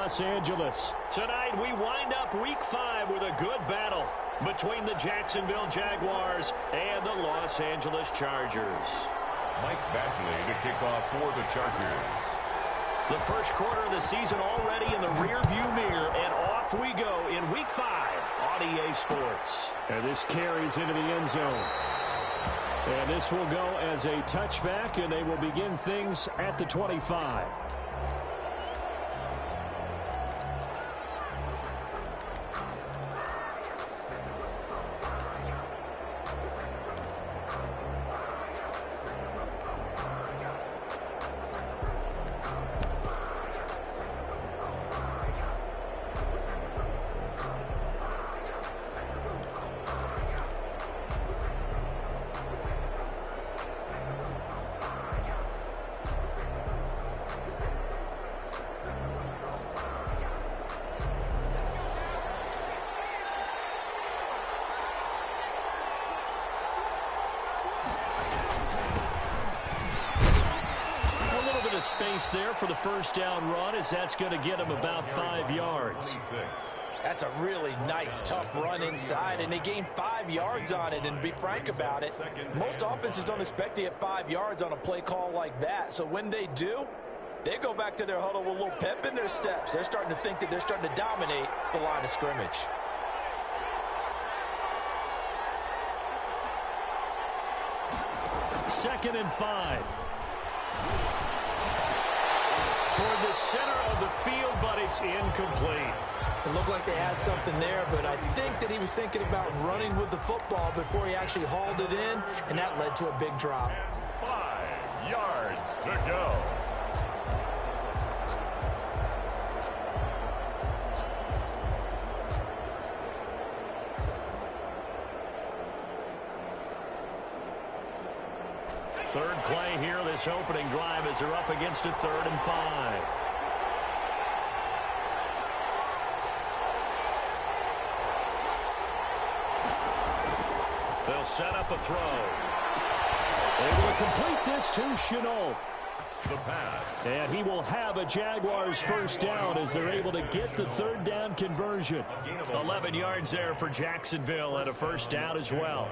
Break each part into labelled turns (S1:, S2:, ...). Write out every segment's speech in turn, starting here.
S1: Los Angeles.
S2: Tonight we wind up Week 5 with a good battle between the Jacksonville Jaguars and the Los Angeles Chargers.
S3: Mike Badgley to kick off for the Chargers.
S2: The first quarter of the season already in the rearview mirror, and off we go in Week 5 on EA Sports.
S1: And this carries into the end zone. And this will go as a touchback, and they will begin things at the 25. Space there for the first down run, as that's going to get him about 5 yards.
S4: That's a really nice, tough run inside, and they gained 5 yards on it. And to be frank about it, most offenses don't expect to get 5 yards on a play call like that. So when they do, they go back to their huddle with a little pep in their steps. They're starting to think that they're starting to dominate the line of scrimmage.
S1: Second and 5.
S2: Toward the center of the field, but it's incomplete.
S4: It looked like they had something there, but I think that he was thinking about running with the football before he actually hauled it in, and that led to a big drop.
S3: 5 yards to go.
S1: Third play here, this opening drive, as they're up against a 3rd and 5. They'll set up a throw. Able to complete this to Chenault.
S3: The pass.
S1: And he will have a Jaguars first down as they're able to get the 3rd down conversion.
S2: 11 yards there for Jacksonville and a first down as well.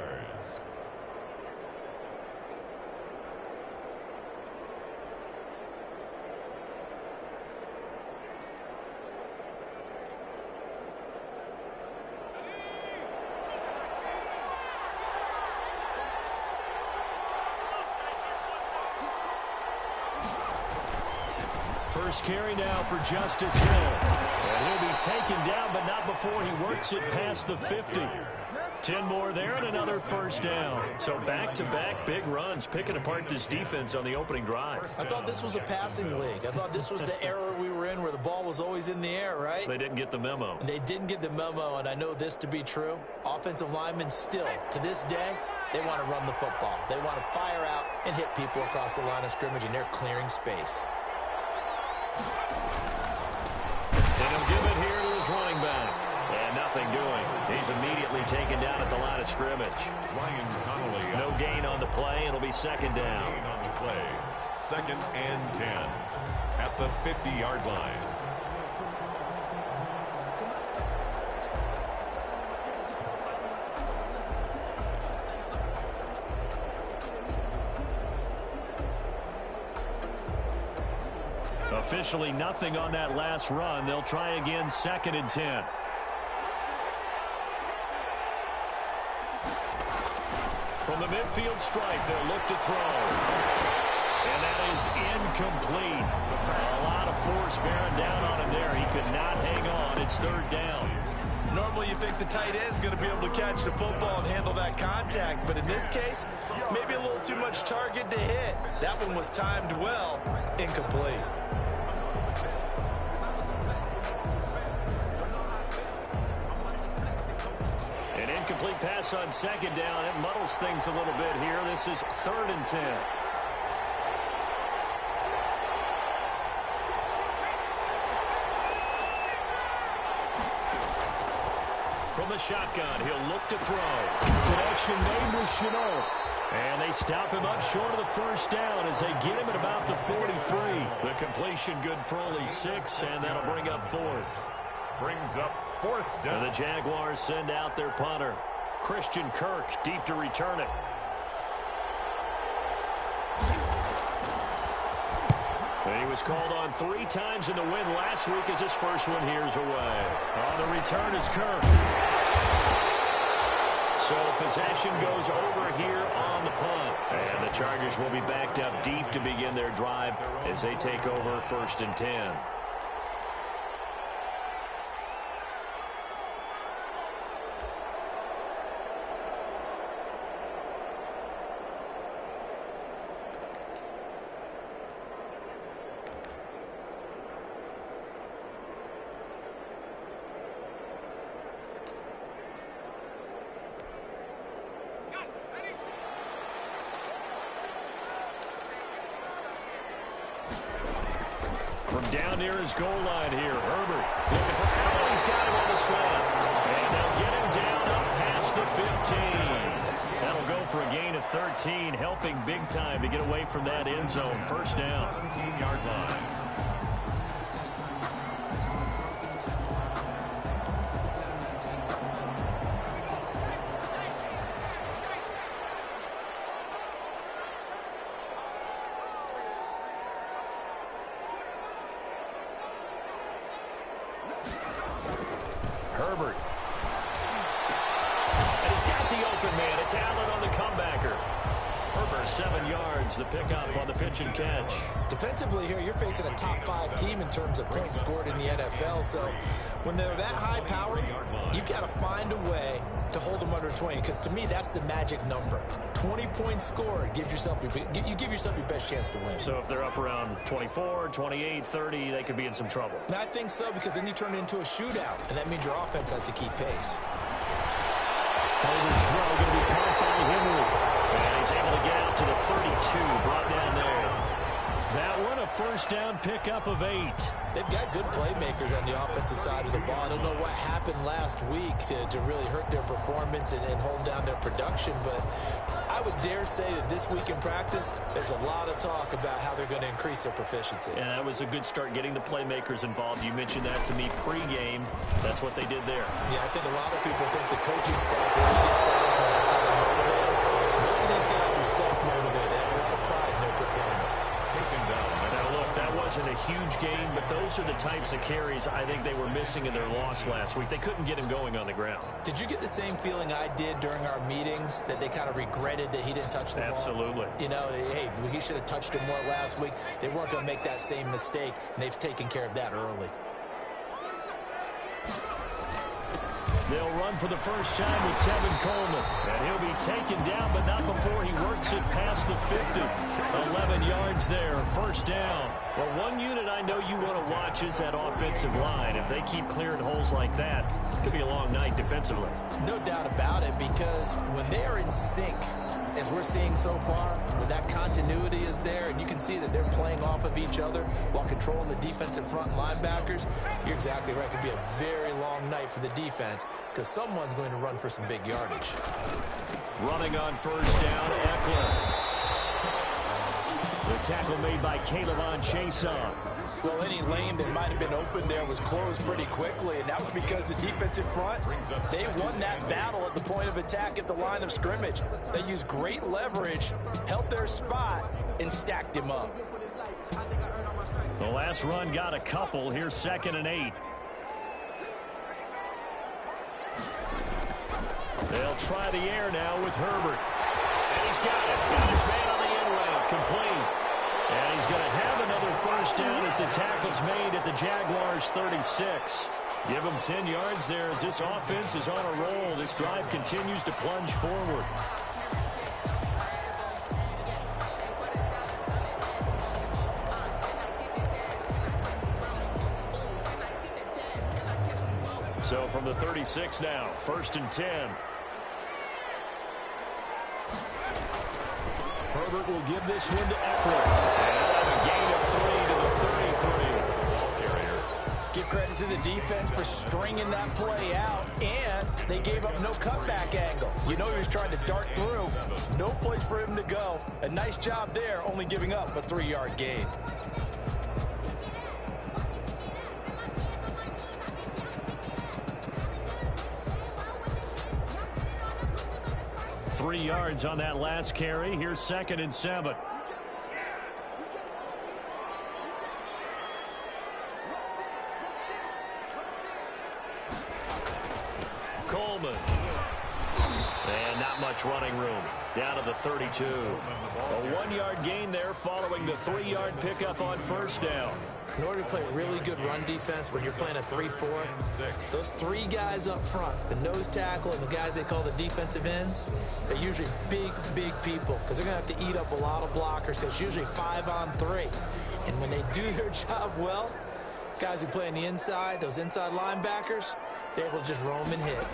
S1: First carry now for Justice Hill. And he'll be taken down, but not before he works it past the 50. 10 more there and another first down.
S2: So back-to-back big runs, picking apart this defense on the opening drive.
S4: I thought this was a passing league. I thought this was the era we were in where the ball was always in the air, right?
S2: They didn't get the memo.
S4: And they didn't get the memo, and I know this to be true. Offensive linemen still, to this day, they want to run the football. They want to fire out and hit people across the line of scrimmage, and they're clearing space.
S2: And he'll give it here to his running back. And nothing doing. He's immediately taken down at the line of scrimmage.
S3: Ryan Connolly.
S2: No gain on the play. It'll be second down.
S3: Gain on the play. 2nd and 10 at the 50-yard line.
S1: Officially nothing on that last run. They'll try again, 2nd and 10. From the midfield stripe, they'll look to throw. And that is incomplete. A lot of force bearing down on him there. He could not hang on. It's 3rd down.
S4: Normally you think the tight end's going to be able to catch the football and handle that contact, but in this case, maybe a little too much target to hit. That one was timed well, incomplete.
S1: An incomplete pass on 2nd down. It muddles things a little bit here. This is 3rd and 10. From the shotgun, he'll look to throw. Connection made with Chenault. And they stop him up short of the first down as they get him at about the 43. The completion good for only 6, and that'll bring up 4th.
S3: Brings up 4th down.
S1: And the Jaguars send out their punter, Christian Kirk, deep to return it. And he was called on 3 times in the win last week as his first one here's away. On the return is Kirk. So possession goes over here on the punt. And the Chargers will be backed up deep to begin their drive as they take over 1st and 10. From down near his goal line here, Herbert looking for Allen. He's got him on the slant. And they'll get him down up past the 15. That'll go for a gain of 13, helping big time to get away from that end zone. 1st down.
S3: 17-yard line.
S1: Herbert. And he's got the open man. It's Allen on the comebacker. Herbert, 7 yards, the pickup on the pitch and catch.
S4: Defensively here, you're facing a top 5 team in terms of points scored in the NFL. So when they're that high powered, you've got to find a way to hold them under 20. Because to me, that's the magic number. 20 points scored gives yourself you give yourself your best chance to win.
S1: So if they're up around 24, 28, 30, they could be in some trouble.
S4: And I think so, because then you turn it into a shootout, and that means your offense has to keep pace.
S1: Herbert's throw going to be caught by Henry. And he's able to get out to the 32, brought down there. That one, a 1st down pickup of 8.
S4: They've got good playmakers on the offensive side of the ball. I don't know what happened last week to really hurt their performance and hold down their production, but I would dare say that this week in practice, there's a lot of talk about how they're going to increase their proficiency.
S1: And that was a good start getting the playmakers involved. You mentioned that to me pregame. That's what they did there.
S4: Yeah, I think a lot of people think the coaching staff really gets out and that's how they motivate them. Most of these guys are self-motivated. They have a lot of pride in their performance.
S3: Taken down.
S1: Now, look, that wasn't a huge game, but those are the types of carries I think they were missing in their loss last week. They couldn't get him going on the ground.
S4: Did you get the same feeling I did during our meetings, that they kind of regretted that he didn't touch the ball?
S1: Absolutely.
S4: You know, hey, he should have touched him more last week. They weren't going to make that same mistake, and they've taken care of that early.
S1: They'll run for the first time with Tevin Coleman. And he'll be taken down, but not before he works it past the 50. 11 yards there, 1st down. Well, one unit I know you want to watch is that offensive line. If they keep clearing holes like that, it could be a long night defensively.
S4: No doubt about it, because when they are in sync, as we're seeing so far, when that continuity is there, and you can see that they're playing off of each other while controlling the defensive front linebackers, you're exactly right. It could be a very long night for the defense, because someone's going to run for some big yardage.
S1: Running on 1st down, Eckler. The tackle made by Caleb on Chason.
S4: Well, any lane that might have been open there was closed pretty quickly, and that was because the defensive front, they won that battle at the point of attack at the line of scrimmage. They used great leverage, held their spot, and stacked him up.
S1: The last run got a couple. Here's 2nd and 8. They'll try the air now with Herbert. And he's got it. Got his man on the end route. Complete. And he's going to have another 1st down as the tackle's made at the Jaguars' 36. Give him 10 yards there as this offense is on a roll. This drive continues to plunge forward. So from the 36 now, 1st and 10. Herbert will give this one to Eckler. And a gain of 3 to the 33.
S3: Ball carrier.
S4: Give give credit to the defense for stringing that play out, and they gave up no cutback angle. You know he was trying to dart through. No place for him to go. A nice job there, only giving up a 3-yard gain.
S1: Three yards on that last carry. Here's 2nd and 7. Coleman. And not much running room. Down to the 32. A 1-yard gain there following the 3-yard pickup on first down.
S5: In order to play really good run defense when you're playing a 3-4, those 3 guys up front, the nose tackle and the guys they call the defensive ends, they're usually big, big people because they're going to have to eat up a lot of blockers because it's usually 5 on 3. And when they do their job well, guys who play on the inside, those inside linebackers, they're able to just roam and hit.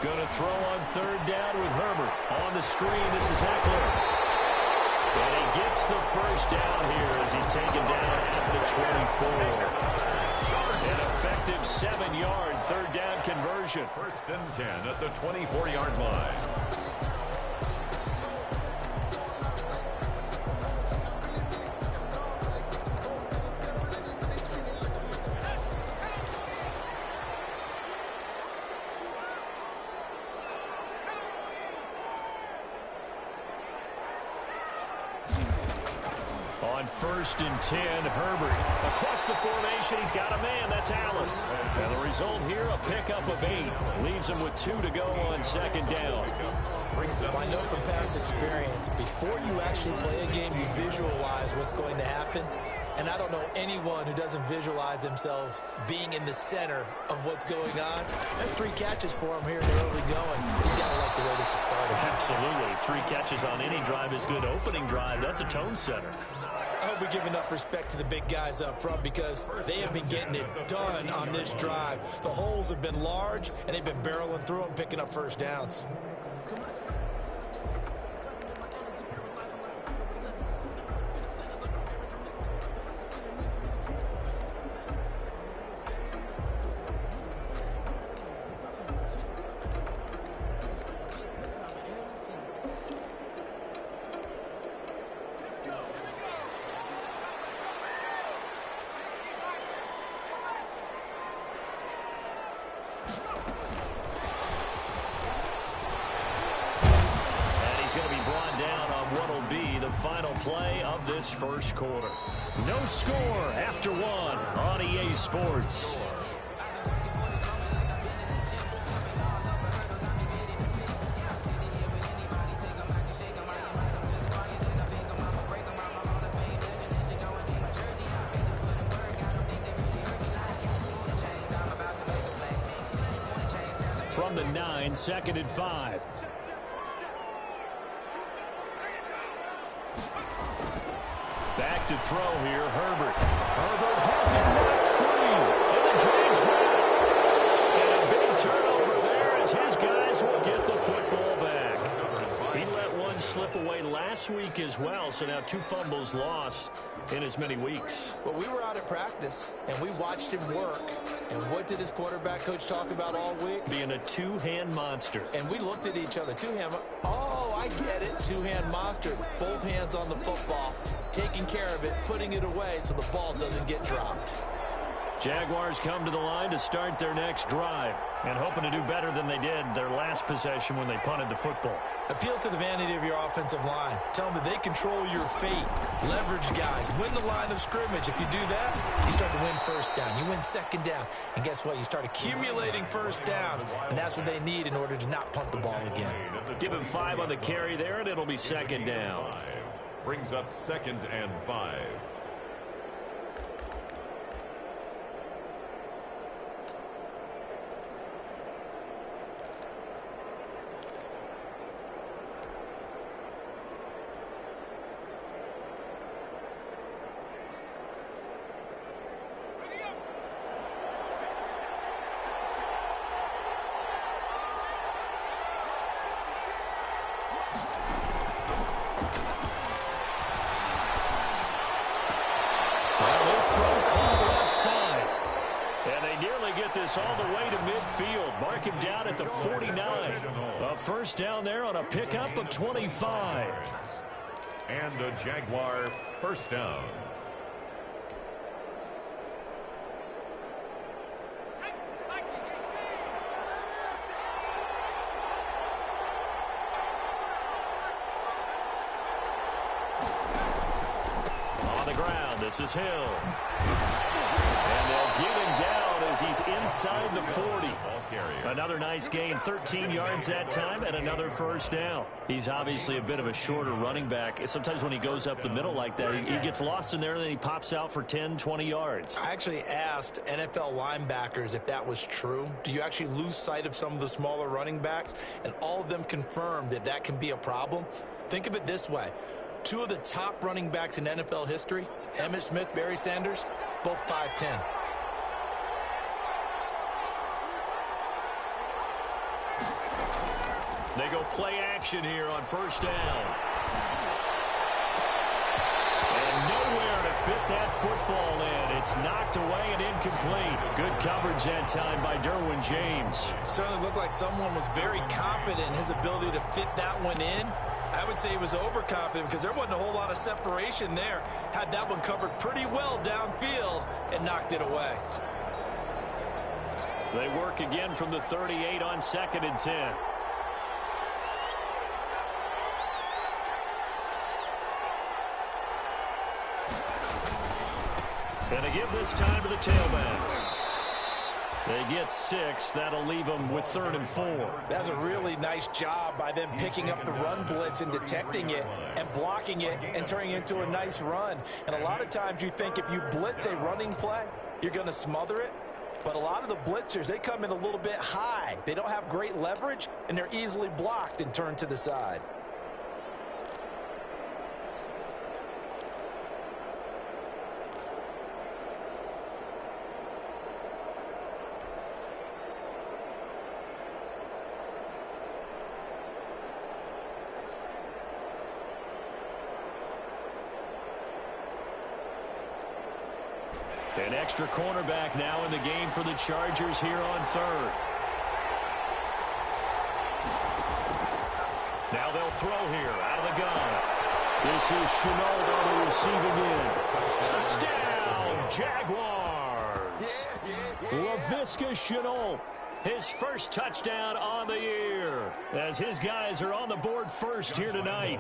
S1: Going to throw on 3rd down with Herbert. On the screen, this is Eckler. And he gets the first down here as he's taken down at the 24. An effective 7-yard 3rd down conversion.
S3: 1st and 10 at the 24-yard line.
S1: On 1st and 10, Herbert. Across the formation, he's got a man. That's Allen. And the result here, a pickup of 8. Leaves him with 2 to go on 2nd down.
S5: I know from past experience, before you actually play a game, you visualize what's going to happen. And I don't know anyone who doesn't visualize themselves being in the center of what's going on. That's 3 catches for him here in the early going. He's got to like the way this is started.
S1: Absolutely. 3 catches on any drive is good. Opening drive, that's a tone setter.
S5: I hope we give enough respect to the big guys up front because they have been getting it done on this drive. The holes have been large, and they've been barreling through them, picking up first downs.
S1: Final play of this first quarter. No score after 1 on EA Sports. From the 9, 2nd and 5. Back to throw here, Herbert. Herbert has it knocked free. And the Jags grab it. And a big turnover there as his guys will get the football back. He let one slip away last week as well, so now 2 fumbles lost in as many weeks.
S5: Well, we were out at practice, and we watched him work. And what did his quarterback coach talk about all week?
S1: Being a 2-hand monster.
S5: And we looked at each other. 2-hand. Oh, I get it. 2-hand monster. Both hands on the football. Taking care of it, putting it away so the ball doesn't get dropped.
S1: Jaguars come to the line to start their next drive and hoping to do better than they did their last possession when they punted the football.
S5: Appeal to the vanity of your offensive line. Tell them that they control your fate. Leverage guys. Win the line of scrimmage. If you do that, you start to win first down. You win 2nd down. And guess what? You start accumulating first downs. And that's what they need in order to not punt the ball again.
S1: Give him 5 on the carry there, and it'll be 2nd down.
S3: Brings up 2nd and 5.
S2: And they nearly get this all the way to midfield. Mark him down at the 49. A first down there on a pickup of 25.
S3: And a Jaguar first down.
S2: On the ground, this is Hill. And they'll give him down as he's inside the 40. Another nice gain, 13 yards that time, and another first down. He's obviously a bit of a shorter running back. Sometimes when he goes up the middle like that, he gets lost in there, and then he pops out for 10, 20 yards.
S5: I actually asked NFL linebackers if that was true. Do you actually lose sight of some of the smaller running backs? And all of them confirmed that that can be a problem. Think of it this way. Two of the top running backs in NFL history, Emmitt Smith, Barry Sanders, both 5'10".
S2: They go play action here on first down. And nowhere to fit that football in. It's knocked away and incomplete. Good coverage that time by Derwin James.
S5: Certainly looked like someone was very confident in his ability to fit that one in. I would say he was overconfident because there wasn't a whole lot of separation there. Had that one covered pretty well downfield and knocked it away.
S2: They work again from the 38 on 2nd and 10. And they give this time to the tailback. They get 6. That'll leave them with 3rd and 4.
S4: That's a really nice job by them picking up the run blitz and detecting it and blocking it and turning it into a nice run. And a lot of times you think if you blitz a running play, you're going to smother it. But a lot of the blitzers, they come in a little bit high. They don't have great leverage, and they're easily blocked and turned to the side.
S2: An extra cornerback now in the game for the Chargers here on 3rd. Now they'll throw here out of the gun. This is Chenault on the receiving end. Touchdown, Jaguars. Laviska Chenault, his first touchdown on the year, as his guys are on the board first here tonight.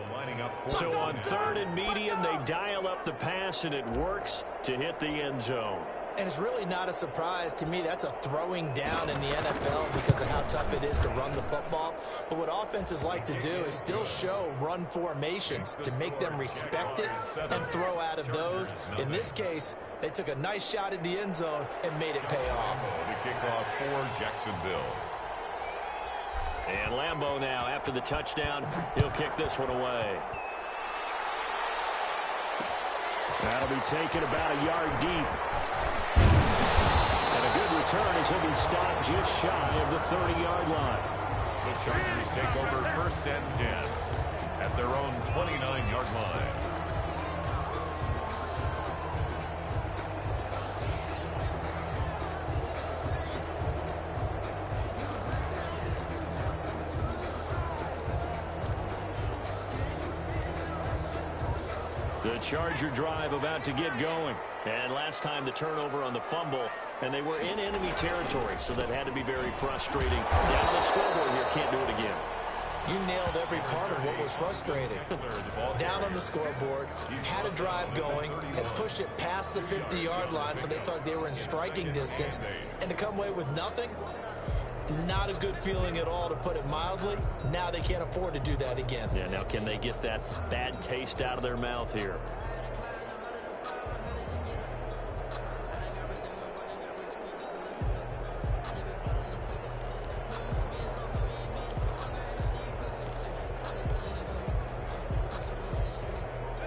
S2: So on 3rd and medium, they dial up the pass, and it works to hit the end zone.
S5: And it's really not a surprise to me. That's a throwing down in the NFL because of how tough it is to run the football. But what offenses like to do is still show run formations to make them respect it and throw out of those. In this case, they took a nice shot at the end zone and made it pay off.
S3: The kickoff for Jacksonville.
S2: And Lambeau now, after the touchdown, he'll kick this one away. That'll be taken about a yard deep. And a good return as he'll be stopped just shy of the 30-yard line.
S3: The Chargers take over 1st and 10 at their own 29-yard line.
S2: The Charger drive about to get going. And last time the turnover on the fumble, and they were in enemy territory, so that had to be very frustrating. Down on the scoreboard here, can't do it again.
S5: You nailed every part of what was frustrating. Down on the scoreboard, had a drive going, had pushed it past the 50-yard line, so they thought they were in striking distance, and to come away with nothing, not a good feeling at all, to put it mildly. Now they can't afford to do that again.
S2: Yeah, now can they get that bad taste out of their mouth here?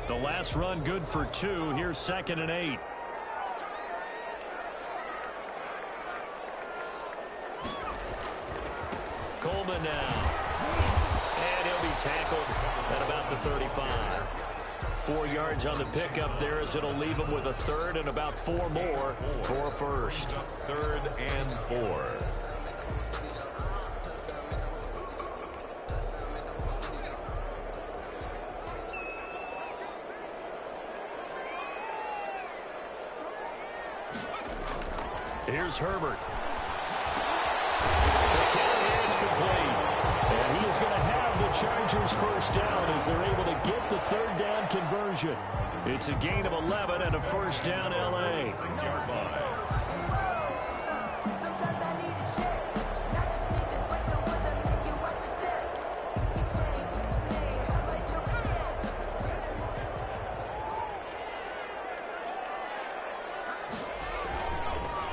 S2: The last run good for 2. Here's 2nd and 8. Coleman now. And he'll be tackled at about the 35.
S1: 4 yards on the pickup there, as it'll leave them with a third and about 4 more for first.
S3: 3rd and 4.
S1: Here's Herbert. The count is complete. And he is going to have the Chargers first down as they're able to get the 3rd down conversion. It's a gain of 11 and a first down, L.A.
S3: 6-yard line.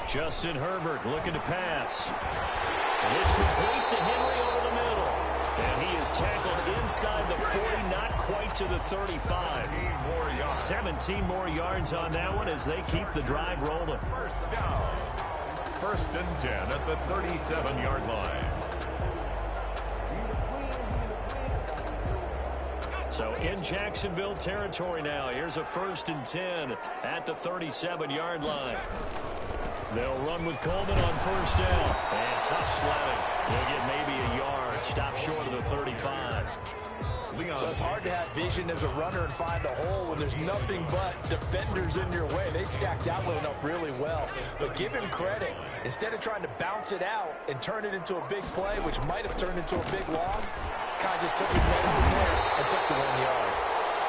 S1: Justin Herbert looking to pass. And it's complete to Henry over the middle. And he is tackled inside the 40, not quite to the 35. 17 more yards on that one as they keep the drive rolling.
S3: First down. 1st and 10 at the 37-yard line.
S1: So in Jacksonville territory now. Here's a 1st and 10 at the 37-yard line. They'll run with Coleman on first down. And tough sledding. They'll get maybe a yard. Stop short of the 35.
S4: Well, it's hard to have vision as a runner and find a hole when there's nothing but defenders in your way. They stacked that one up really well. But give him credit. Instead of trying to bounce it out and turn it into a big play, which might have turned into a big loss, kind of just took his medicine there and took the 1 yard.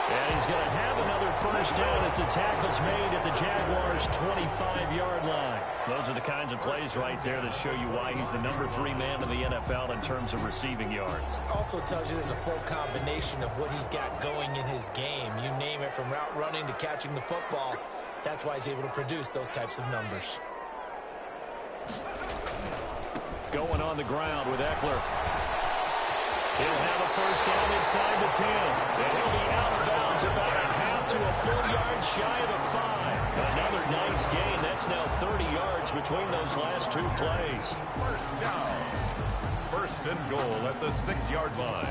S1: And he's going to have another first down as the tackle's made at the Jaguars' 25-yard line. Those are the kinds of plays right there that show you why he's the number 3 man in the NFL in terms of receiving yards.
S5: Also tells you there's a full combination of what he's got going in his game. You name it, from route running to catching the football. That's why he's able to produce those types of numbers.
S1: Going on the ground with Eckler. He'll have a first down inside the 10. And he'll be out of bounds about a half to a full yard shy of the 5. Another nice gain. That's now 30 yards between those last 2 plays.
S3: First down. 1st and goal at the 6-yard line.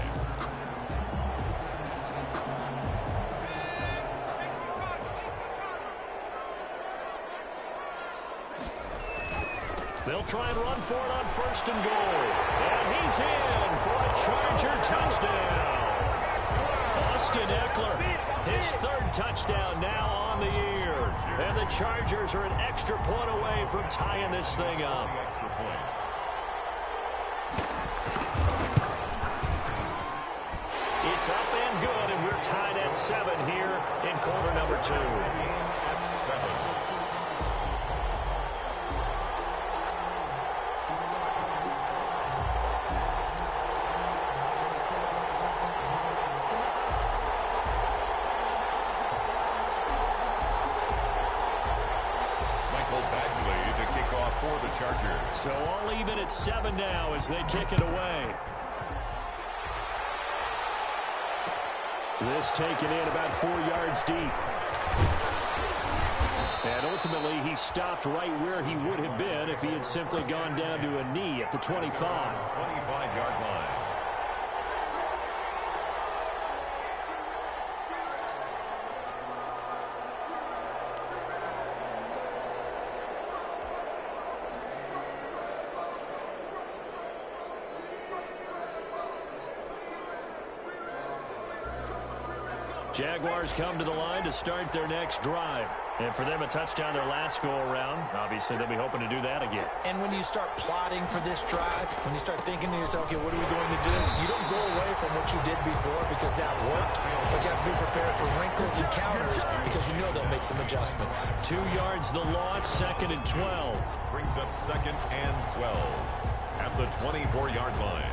S1: They'll try and run for it on 1st and goal. And he's in for a Charger touchdown. Austin Eckler, his 3rd touchdown now on the year. And the Chargers are an extra point away from tying this thing up.
S3: Extra point.
S1: It's up and good, and we're tied at 7 here in quarter number 2.
S3: At 7. For the Chargers.
S1: So all even at 7 now as they kick it away. This taken in about 4 yards deep. And ultimately he stopped right where he would have been if he had simply gone down to a knee at the 25.
S3: 25-yard line.
S1: Jaguars come to the line to start their next drive. And for them, a touchdown their last go-around. Obviously, they'll be hoping to do that again.
S5: And when you start plotting for this drive, when you start thinking to yourself, okay, what are we going to do? You don't go away from what you did before because that worked, but you have to be prepared for wrinkles and counters because you know they'll make some adjustments.
S1: 2 yards the loss, 2nd and 12.
S3: Brings up 2nd and 12 at the 24-yard line.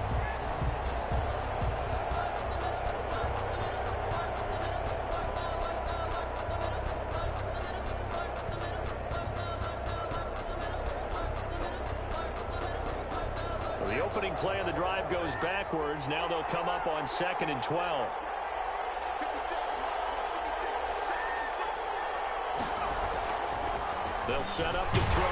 S1: The opening play of the drive goes backwards. Now they'll come up on 2nd and 12. They'll set up to throw.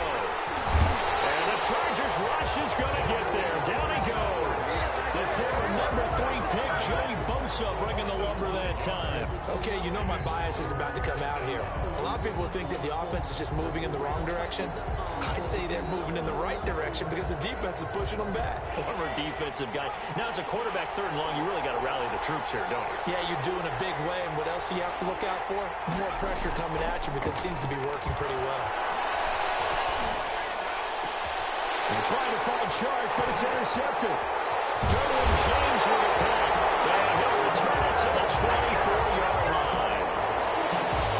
S1: And the Chargers rush is going to get there. Down he goes. The former number 3 pick, Joey Bosa, bringing the lumber that time.
S5: Okay, you know my bias is about to come out here. A lot of people think that the offense is just moving in the wrong direction. I'd say they're moving in the right direction because the defense is pushing them back.
S1: Former defensive guy. Now, as a quarterback, 3rd and long, you really got to rally the troops here, don't you?
S5: Yeah, you do in a big way. And what else do you have to look out for? More pressure coming at you because it seems to be working pretty well.
S1: They're trying to find Chark, but it's intercepted. Derwin James with a pick, and he'll return it to the 24-yard line.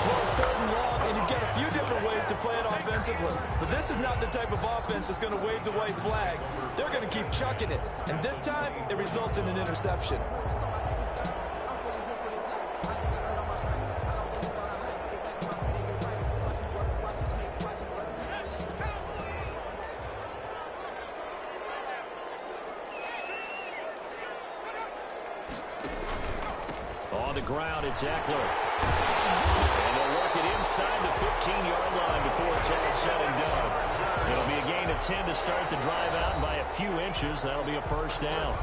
S4: Well, it's 3rd and long, and you've got a few different ways to play it offensively. But this is not the type of offense that's going to wave the white flag. They're going to keep chucking it. And this time, it results in an interception.
S1: On the ground, it's Eckler. And they'll work it inside the 15-yard line before it's all said and done. It'll be a gain of 10 to start the drive out, and by a few inches, that'll be a first down.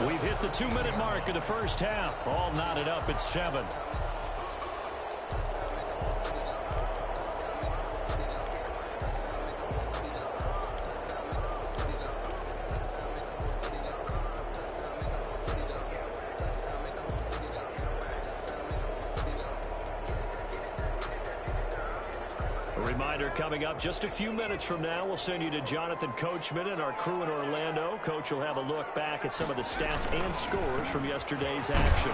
S1: We've hit the 2-minute mark of the first half. All knotted up at 7. Reminder coming up just a few minutes from now. We'll send you to Jonathan Coachman and our crew in Orlando. Coach will have a look back at some of the stats and scores from yesterday's action.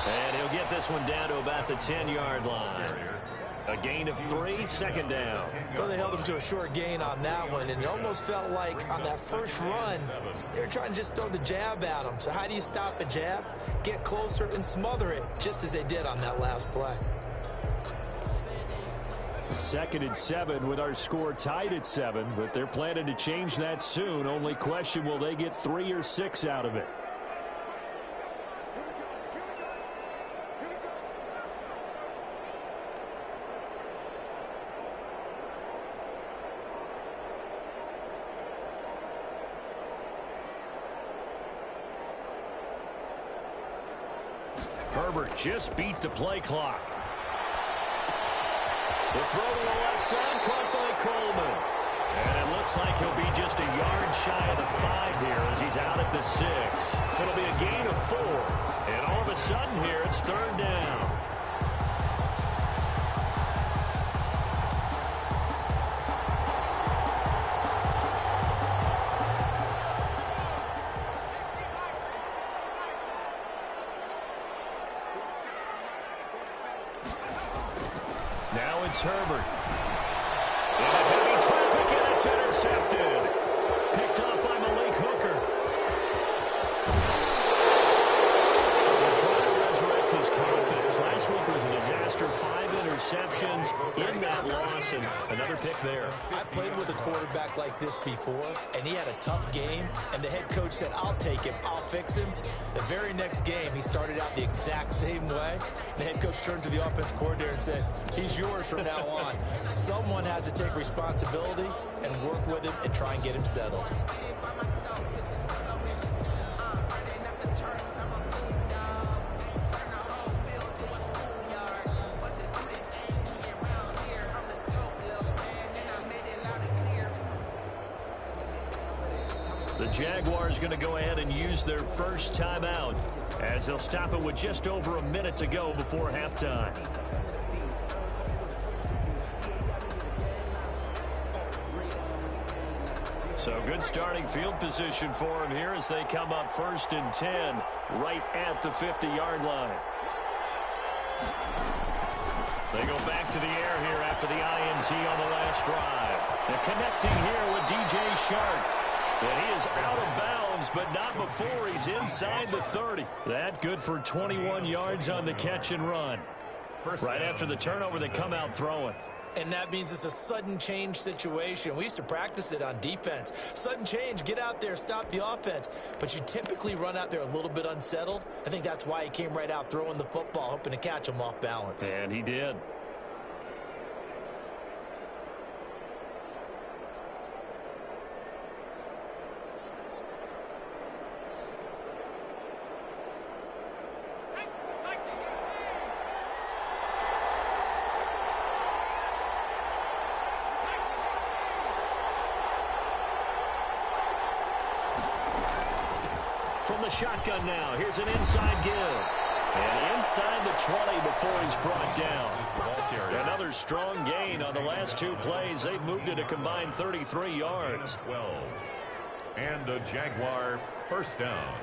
S1: And he'll get this one down to about the 10-yard line. A gain of 3, 2nd down.
S4: Well, they held him to a short gain on that one, and it almost felt like on that first run, they were trying to just throw the jab at him. So how do you stop a jab? Get closer and smother it, just as they did on that last play.
S1: 2nd and 7 with our score tied at 7, but they're planning to change that soon. Only question, will they get 3 or 6 out of it? Herbert just beat the play clock. The throw to the left side, caught by Coleman. And it looks like he'll be just a yard shy of the 5 here as he's out at the 6. It'll be a gain of 4. And all of a sudden here, it's 3rd down. Now it's Herbert. In heavy traffic, and it's intercepted. Picked off by Malik Hooker. They're trying to resurrect his confidence. Last week was a disaster. 5 interceptions in that loss, and another pick there.
S4: I played with a quarterback like this before, and he had a tough game, and the head coach said, I'll take him, I'll fix him. The very next game, he started out the exact same way. The head coach turned to the offense coordinator and said, he's yours from now on. Someone has to take responsibility and work with him and try and get him settled.
S1: The Jaguars going to go ahead and use their first timeout as they'll stop it with just over a minute to go before halftime. So good starting field position for them here as they come up 1st and 10 right at the 50-yard line. They go back to the air here after the INT on the last drive. They're connecting here with DJ Chark. And he is out of bounds, but not before he's inside the 30. That good for 21 yards on the catch and run. Right after the turnover, they come out throwing.
S4: And that means it's a sudden change situation. We used to practice it on defense. Sudden change, get out there, stop the offense. But you typically run out there a little bit unsettled. I think that's why he came right out throwing the football, hoping to catch him off balance.
S1: And he did. the shotgun now. Here's an inside give. And inside the 20 before he's brought down. Another strong gain on the last two plays. They've moved it a combined 33 yards.
S3: 12. And a Jaguar first down.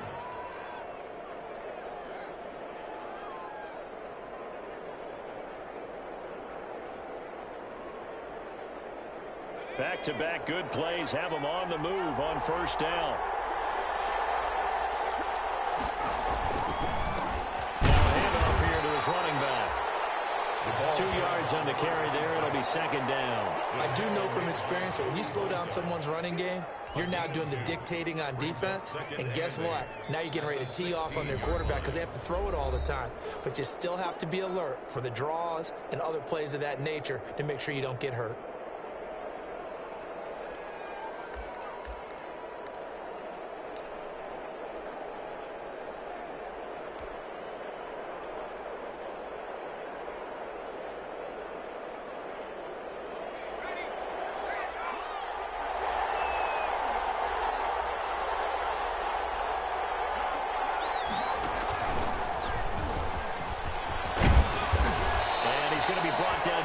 S1: Back-to-back good plays have them on the move on first down. Now handoff here to his running back. 2 yards on the carry there. It'll be second down.
S5: I do know from experience that when you slow down someone's running game, you're now doing the dictating on defense. And guess what? Now you're getting ready to tee off on their quarterback because they have to throw it all the time. But you still have to be alert for the draws and other plays of that nature to make sure you don't get hurt.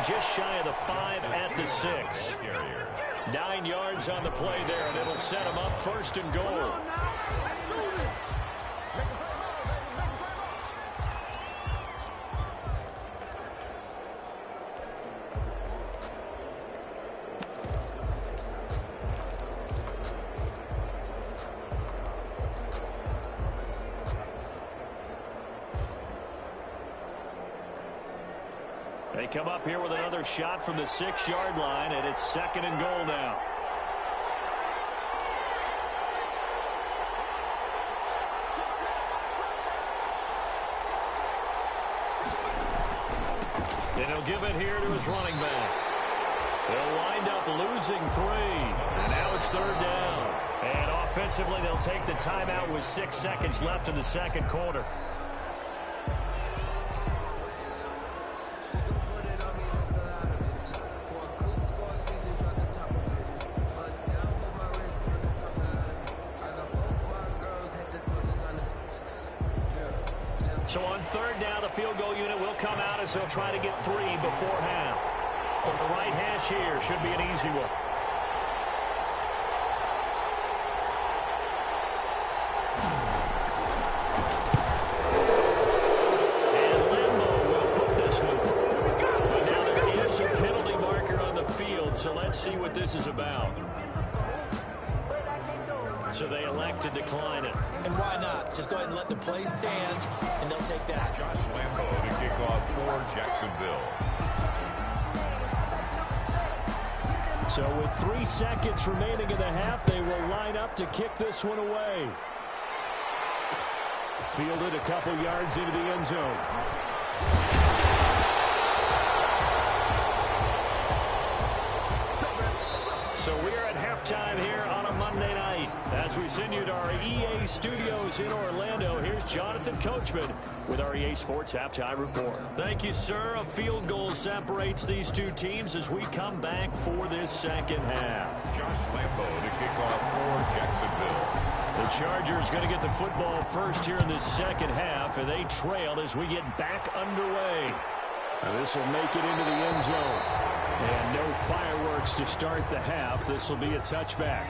S1: Just shy of the 5 at the 6. 9 yards on the play there, and it'll set him up first and goal. They come up here with another shot from the 6-yard line, and it's second and goal now. And he'll give it here to his running back. They'll wind up losing 3, and now it's third down. And offensively, they'll take the timeout with 6 seconds left in the second quarter. So on third down, the field goal unit will come out as they'll try to get 3 before half. From the right hash here, should be an easy one. And Lambo will put this one through. But now there is a penalty marker on the field, so let's see what this is about. So they elect to decline it.
S5: And why not? Just go ahead and let the play stand, and they'll take that.
S3: Josh Lambo to kick off for Jacksonville.
S1: So with 3 seconds remaining in the half, they will line up to kick this one away. Fielded a couple yards into the end zone. So we are at halftime here on a Monday night. As we send you to our EA studios in Orlando, here's Jonathan Coachman with our EA Sports Halftime Report. Thank you, sir. A field goal separates these two teams as we come back for this second half.
S3: Josh Lambo to kick off for Jacksonville.
S1: The Chargers going to get the football first here in this second half, and they trail as we get back underway. Now this will make it into the end zone. And no fireworks to start the half. This will be a touchback.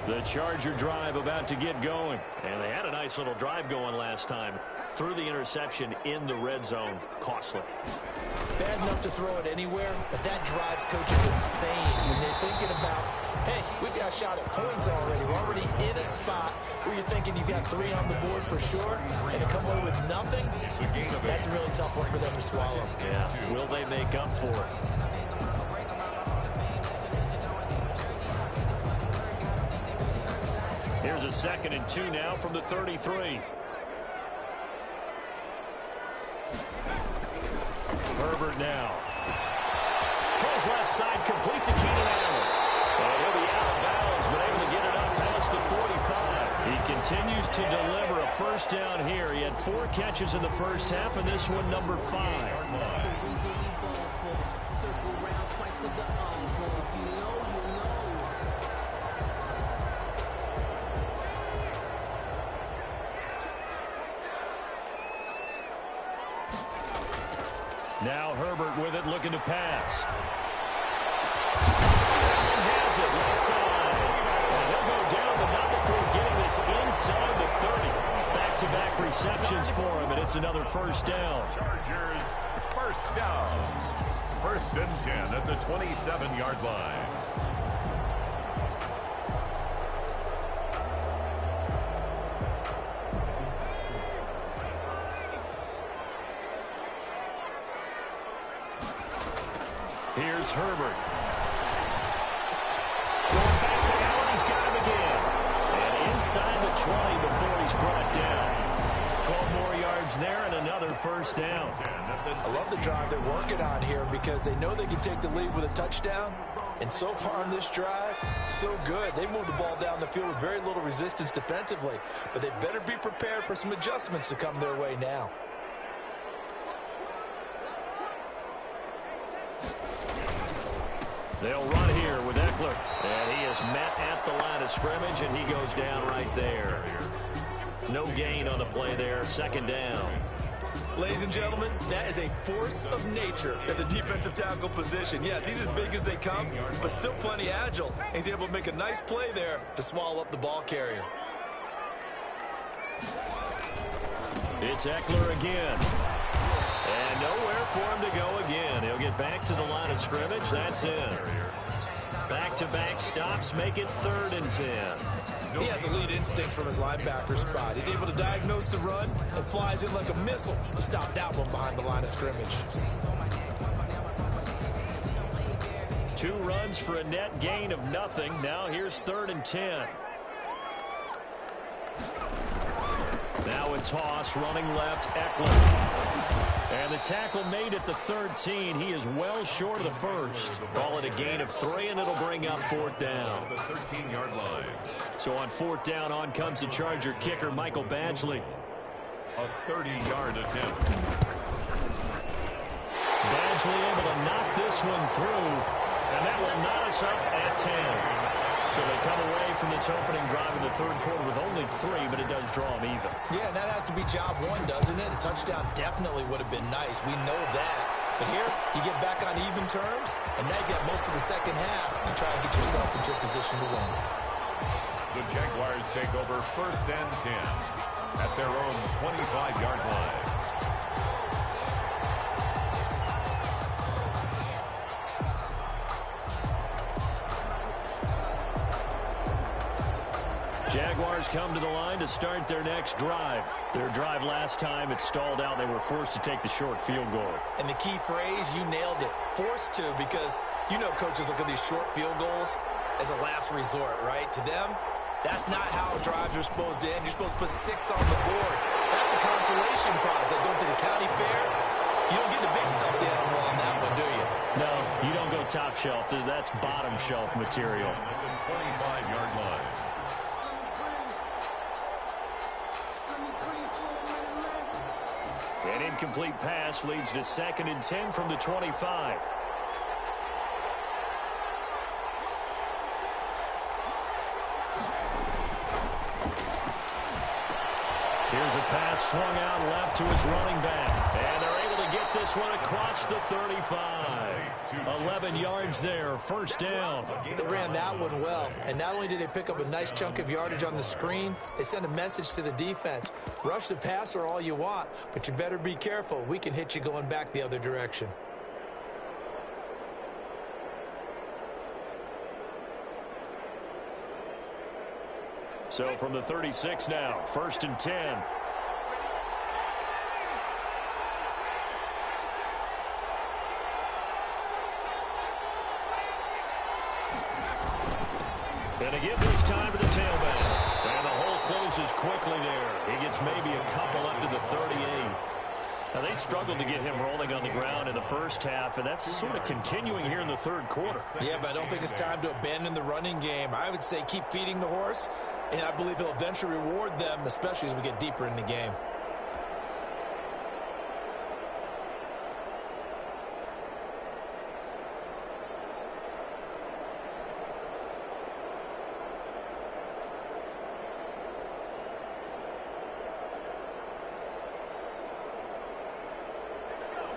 S1: The Charger drive about to get going. And they had a nice little drive going last time. Threw the interception in the red zone. Costly.
S5: Bad enough to throw it anywhere, but that drives coaches insane when they're thinking about, hey, we got a shot at points already. We're already in a spot where you're thinking you got 3 on the board for sure, and to come away with nothing, that's a really tough one for them to swallow.
S1: Yeah, will they make up for it? Here's a 2nd and 2 now from the 33. Herbert now. Throws left side, complete to Keenan Allen. continues to deliver a first down here. He had 4 catches in the first half, and this one number 5. Now Herbert with it, looking to pass. And has it left side. And he'll go down, but not before getting this inside the 30. Back-to-back receptions for him, and it's another first down.
S3: Chargers, first down. 1st and 10 at the 27-yard line.
S1: Here's Herbert. Going back to Allen. He's got him again. And inside the 20 before he's brought down. 12 more yards there and another first down.
S4: I love the drive they're working on here because they know they can take the lead with a touchdown. And so far in this drive, so good. They moved the ball down the field with very little resistance defensively. But they better be prepared for some adjustments to come their way now.
S1: They'll run here with Eckler. And he is met at the line of scrimmage, and he goes down right there. No gain on the play there. Second down.
S4: Ladies and gentlemen, that is a force of nature at the defensive tackle position. Yes, he's as big as they come, but still plenty agile. He's able to make a nice play there to swallow up the ball carrier.
S1: It's Eckler again. And nowhere for him to go again. He'll get back to the line of scrimmage. That's in. Back-to-back stops make it 3rd and 10.
S4: He has elite instincts from his linebacker spot. He's able to diagnose the run and flies in like a missile to stop that one behind the line of scrimmage.
S1: 2 runs for a net gain of nothing. Now here's 3rd and 10. Now a toss, running left, Eckler. And the tackle made at the 13. He is well short of the first. Call it a gain of 3, and it'll bring up 4th down.
S3: The 13-yard line.
S1: So on 4th down, on comes the Charger kicker, Michael Badgley.
S3: A 30-yard attempt.
S1: Badgley able to knock this one through, and that will knot us up at 10. So they come away from this opening drive in the 3rd quarter with only 3, but it does draw them even.
S4: Yeah, and that has to be job 1, doesn't it? A touchdown definitely would have been nice. We know that. But here, you get back on even terms, and now you got most of the second half to try and get yourself into a position to win.
S3: The Jaguars take over 1st and 10 at their own 25-yard line.
S1: Jaguars come to the line to start their next drive. Their drive last time, it stalled out. They were forced to take the short field goal.
S4: And the key phrase, you nailed it. Forced to, because you know coaches look at these short field goals as a last resort, right? To them, that's not how drives are supposed to end. You're supposed to put 6 on the board. That's a consolation prize. Like going to the county fair, you don't get the big stuffed animal on that one, do you?
S1: No, you don't go top shelf. That's bottom shelf material.
S3: 25-yard line.
S1: An incomplete pass leads to 2nd and 10 from the 25. Here's a pass swung out left to his running back. And they're able to get this one across the 35. 11 yards there, first down.
S4: They ran that one well. And not only did they pick up a nice chunk of yardage on the screen, they sent a message to the defense. Rush the passer all you want, but you better be careful. We can hit you going back the other direction.
S1: So from the 36 now, 1st and 10. And again this time to the tailback. And the hole closes quickly there. He gets maybe a couple up to the 38. Now, they struggled to get him rolling on the ground in the first half, and that's sort of continuing here in the third quarter.
S4: Yeah, but I don't think it's time to abandon the running game. I would say keep feeding the horse, and I believe he'll eventually reward them, especially as we get deeper in the game.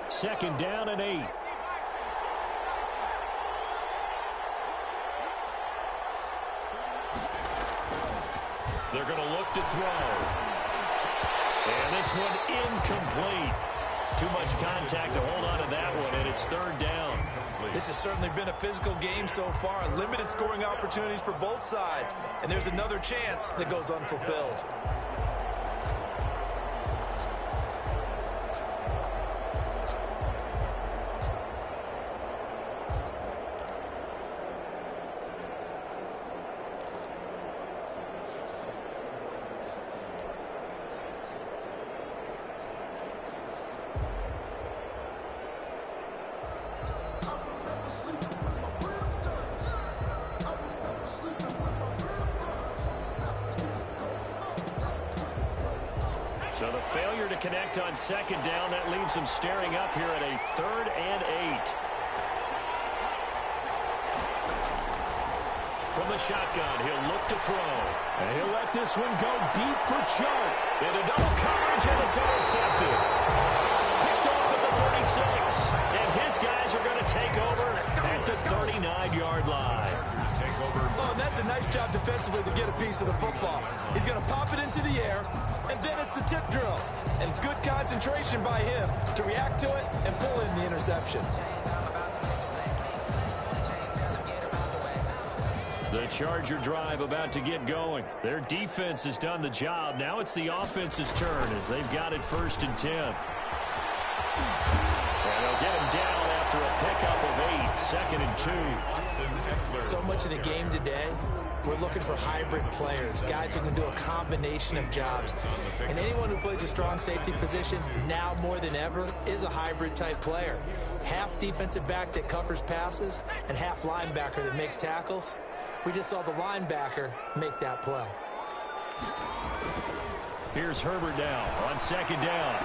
S1: Second down and 8. They're going to look to throw. And this one incomplete. Too much contact to hold on to that one, and it's third down.
S4: This has certainly been a physical game so far. Limited scoring opportunities for both sides. And there's another chance that goes unfulfilled.
S1: So the failure to connect on second down, that leaves him staring up here at a 3rd and 8. From the shotgun, he'll look to throw. And he'll let this one go deep for Chuck. Into double coverage, and it's intercepted. Picked off at the 36. And his guys are going to take over at the 39-yard line.
S4: Oh, and that's a nice job defensively to get a piece of the football. He's going to pop it into the air, and then it's the tip drill. And good concentration by him to react to it and pull in the interception.
S1: The Charger drive about to get going. Their defense has done the job. Now it's the offense's turn as they've got it 1st and 10. And they'll get him down after a pickup of 8, 2nd and 2.
S5: So much of the game today, we're looking for hybrid players, guys who can do a combination of jobs. And anyone who plays a strong safety position, now more than ever, is a hybrid type player. Half defensive back that covers passes and half linebacker that makes tackles. We just saw the linebacker make that play.
S1: Here's Herbert now on second down.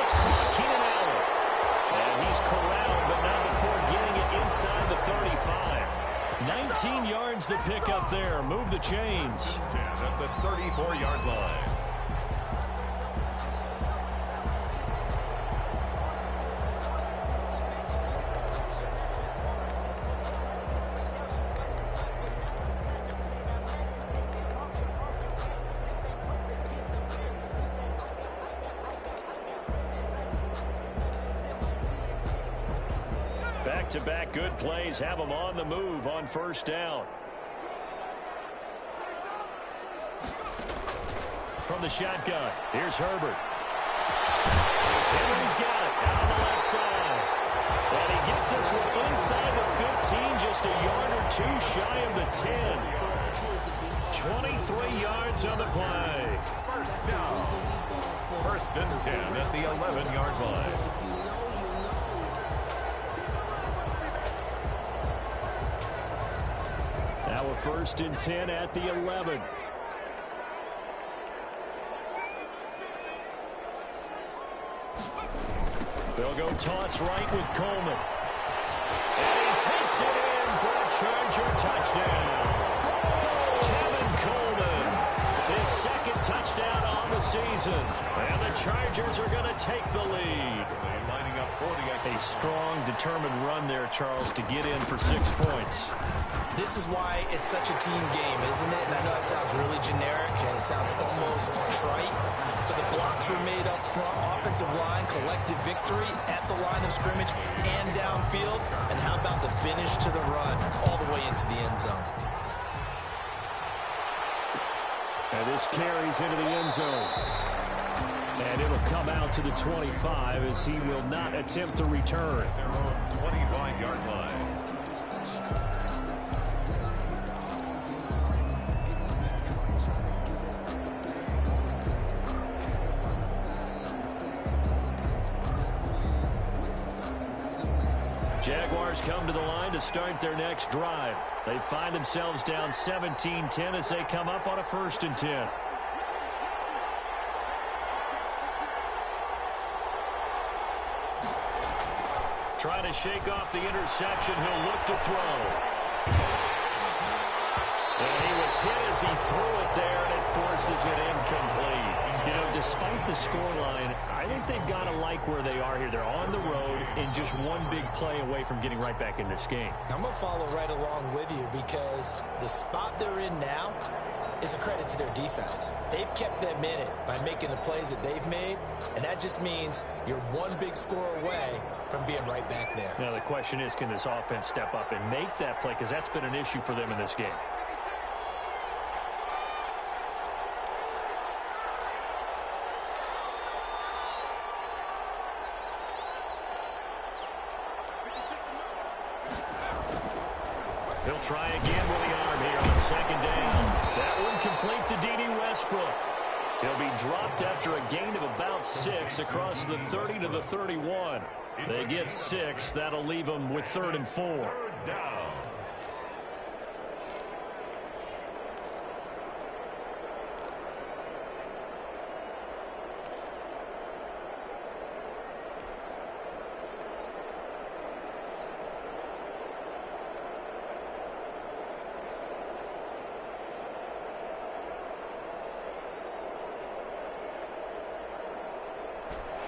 S1: It's caught Keenan Allen. And he's corralled, but not before getting it inside the 35. 19 yards to pick up there. Move the chains.
S3: 10 at the 34-yard line.
S1: Back-to-back good plays have them on the move on first down. From the shotgun, here's Herbert. Henry's got it out on the left side. And he gets this one inside the 15, just a yard or two shy of the 10. 23 yards on the play.
S3: First down. 1st and 10 at the 11-yard line.
S1: Now a 1st and 10 at the 11. They'll go toss right with Coleman. And he takes it in for a Charger touchdown. Tevin Coleman, his 2nd touchdown on the season. And the Chargers are going to take the lead.
S3: Lining up for the extra.
S1: A strong, determined run there, Charles, to get in for 6 points.
S4: This is why it's such a team game, isn't it? And I know it sounds really generic and it sounds almost trite, but the blocks were made up front, offensive line, collective victory at the line of scrimmage and downfield. And how about the finish to the run all the way into the end zone?
S1: And this carries into the end zone. And it'll come out to the 25 as he will not attempt to return.
S3: Their own 25-yard line.
S1: Jaguars come to the line to start their next drive. They find themselves down 17-10 as they come up on a 1st and 10. Trying to shake off the interception. He'll look to throw. And he was hit as he threw it there, and it forces it incomplete. You know, despite the scoreline, I think they've got to like where they are here. They're on the road and just one big play away from getting right back in this game.
S4: I'm going to follow right along with you because the spot they're in now is a credit to their defense. They've kept them in it by making the plays that they've made, and that just means you're one big score away from being right back there.
S1: Now, the question is, can this offense step up and make that play? Because that's been an issue for them in this game. He'll try again with the arm here on 2nd down. That one complete to D.D. Westbrook. He'll be dropped after a gain of about 6 across the 30 to the 31. They get 6. That'll leave them with 3rd and 4.
S3: Third down.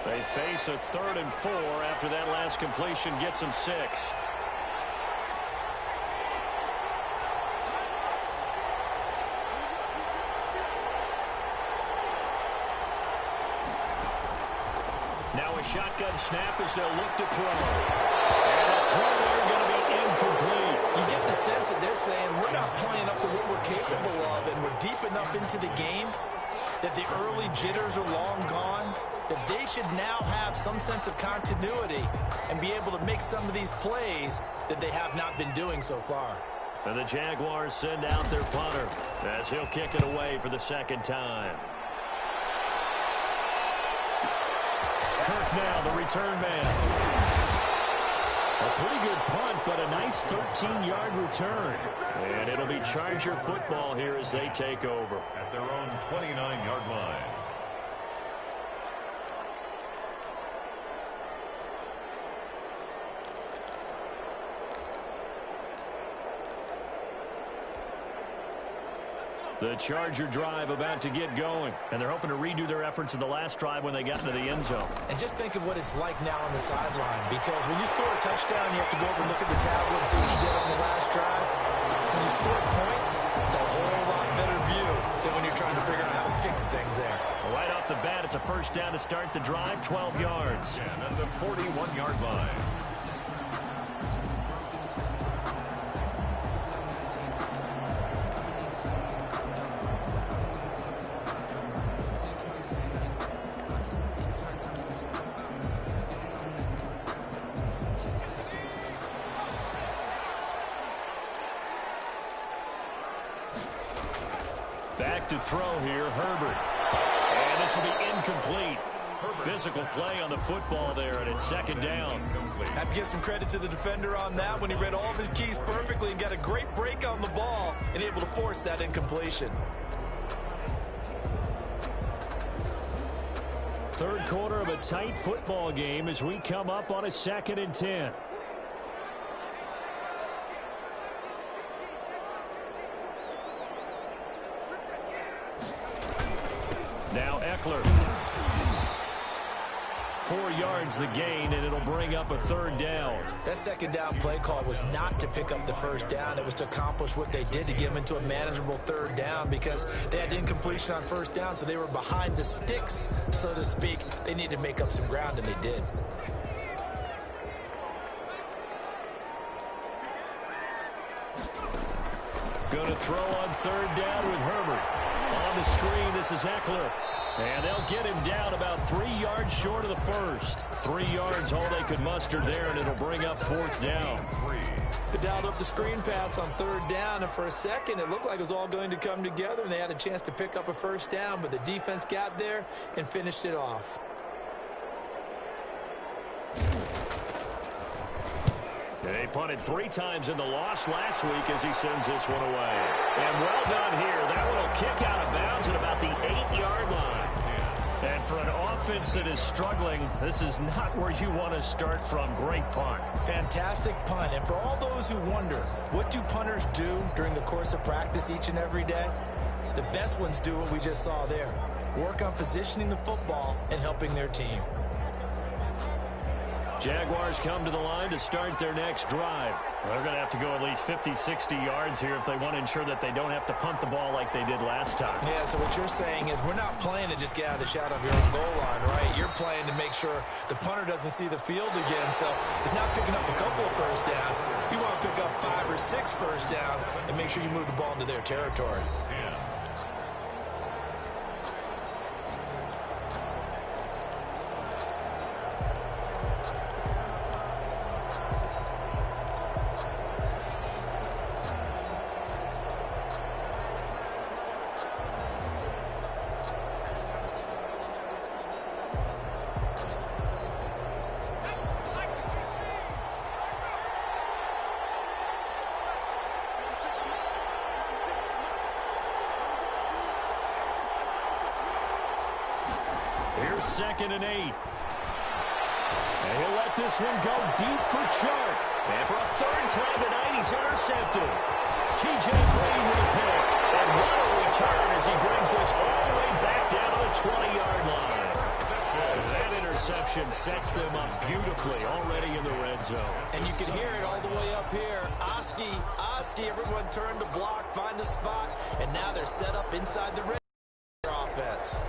S1: They face a 3rd and 4 after that last completion gets them 6. Now a shotgun snap as they'll look to throw. And the throw there going to be incomplete.
S4: You get the sense that they're saying we're not playing up to what we're capable of, and we're deep enough into the game that the early jitters are long gone, that they should now have some sense of continuity and be able to make some of these plays that they have not been doing so far.
S1: And the Jaguars send out their punter as he'll kick it away for the 2nd time. Kirk now, the return man. A pretty good punt, but a nice 13-yard return. And it'll be Charger football here as they take over.
S3: At their own 29-yard line.
S1: The Charger drive about to get going, and they're hoping to redo their efforts in the last drive when they got into the end zone.
S4: And just think of what it's like now on the sideline, because when you score a touchdown, you have to go over and look at the tablet and see what you did on the last drive. When you score points, it's a whole lot better view than when you're trying to figure out how to fix things there.
S1: Right off the bat, it's a 1st down to start the drive, 12 yards.
S3: And at the 41-yard line.
S1: Back to throw here, Herbert. And this will be incomplete. Physical play on the football there, and it's 2nd down.
S4: Have to give some credit to the defender on that when he read all of his keys perfectly and got a great break on the ball and able to force that incompletion.
S1: 3rd quarter of a tight football game as we come up on a 2nd and 10. Now Eckler. 4 yards the gain, and it'll bring up a 3rd down.
S4: That 2nd down play call was not to pick up the 1st down. It was to accomplish what they did to get them into a manageable 3rd down because they had incompletion on 1st down, so they were behind the sticks, so to speak. They needed to make up some ground, and they did.
S1: Going to throw on 3rd down with Herbert. On the screen, this is Eckler. And they'll get him down about 3 yards short of the 1st. 3 yards all they could muster there, and it'll bring up 4th down.
S4: They dialed up the screen pass on 3rd down, and for a second it looked like it was all going to come together, and they had a chance to pick up a 1st down, but the defense got there and finished it off.
S1: They punted 3 times in the loss last week as he sends this one away. And well done here. That one will kick out of bounds at about the 8-yard line. And for an offense that is struggling, this is not where you want to start from. Great punt.
S4: Fantastic punt. And for all those who wonder, what do punters do during the course of practice each and every day? The best ones do what we just saw there. Work on positioning the football and helping their team.
S1: Jaguars come to the line to start their next drive. They're going to have to go at least 50, 60 yards here if they want to ensure that they don't have to punt the ball like they did last time.
S4: Yeah, so what you're saying is we're not playing to just get out of the shadow of your own goal line, right? You're playing to make sure the punter doesn't see the field again. So it's not picking up a couple of first downs. You want to pick up 5 or 6 first downs and make sure you move the ball into their territory.
S1: Here's 2nd and 8. And he'll let this one go deep for Chark. And for a 3rd time tonight, he's intercepted. T.J. Green with a pick. And what a return as he brings this all the way back down to the 20-yard line. That interception sets them up beautifully already in the red zone.
S4: And you can hear it all the way up here. Oski, everyone turned to block, find a spot, and now they're set up inside the red offense.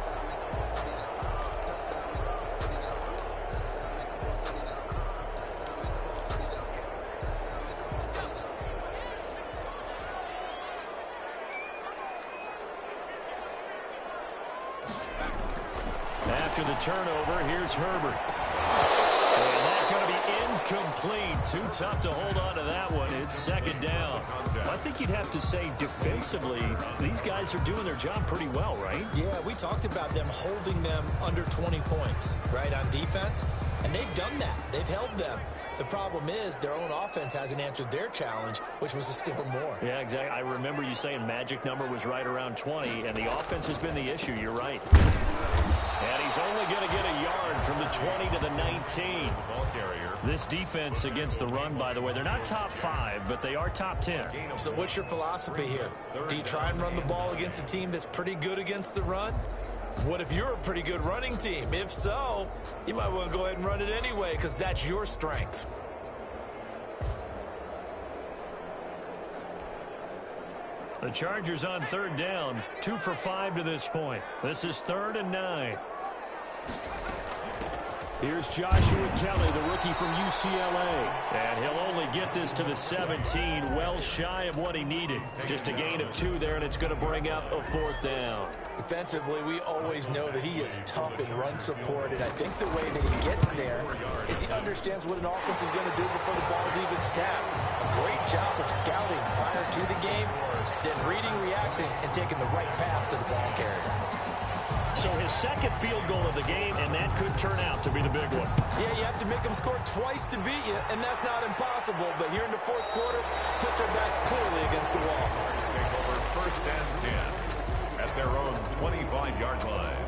S1: After the turnover, here's Herbert. And that's going to be incomplete. Too tough to hold on to that one. It's 2nd down. Well, I think you'd have to say defensively, these guys are doing their job pretty well, right?
S4: Yeah, we talked about them holding them under 20 points, right, on defense. And they've done that. They've held them. The problem is their own offense hasn't answered their challenge, which was to score more.
S1: Yeah, exactly. I remember you saying magic number was right around 20, and the offense has been the issue. You're right. And he's only going to get a yard from the 20 to the 19. This defense against the run, by the way, they're not top 5, but they are top 10.
S4: So what's your philosophy here? Do you try and run the ball against a team that's pretty good against the run? What if you're a pretty good running team? If so, you might want to go ahead and run it anyway because that's your strength.
S1: The Chargers on 3rd down, 2 for 5 to this point. This is 3rd and 9. Here's Joshua Kelly, the rookie from UCLA. And he'll only get this to the 17, well shy of what he needed. Just a gain of 2 there, and it's going to bring up a 4th down.
S4: Defensively, we always know that he is tough in run support, and I think the way that he gets there is he understands what an offense is going to do before the ball's even snapped. A great job of scouting prior to the game, then reading, reacting, and taking the right path to the ball carrier.
S1: So his 2nd field goal of the game, and that could turn out to be the big one.
S4: Yeah, you have to make them score twice to beat you, and that's not impossible. But here in the 4th quarter, puts their backs clearly against the wall.
S3: Take over 1st and 10 at their own 25-yard line.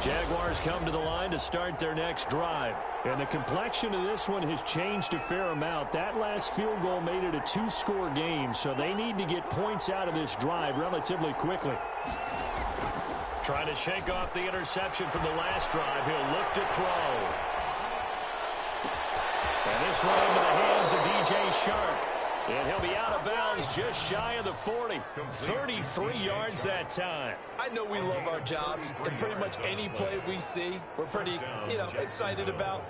S1: Jaguars come to the line to start their next drive. And the complexion of this one has changed a fair amount. That last field goal made it a 2-score game, so they need to get points out of this drive relatively quickly. Trying to shake off the interception from the last drive. He'll look to throw. And this one into the hands of DJ Chark. And he'll be out of bounds just shy of the 40. 33 yards that time.
S4: I know we love our jobs, and pretty much any play we see, we're pretty, excited about.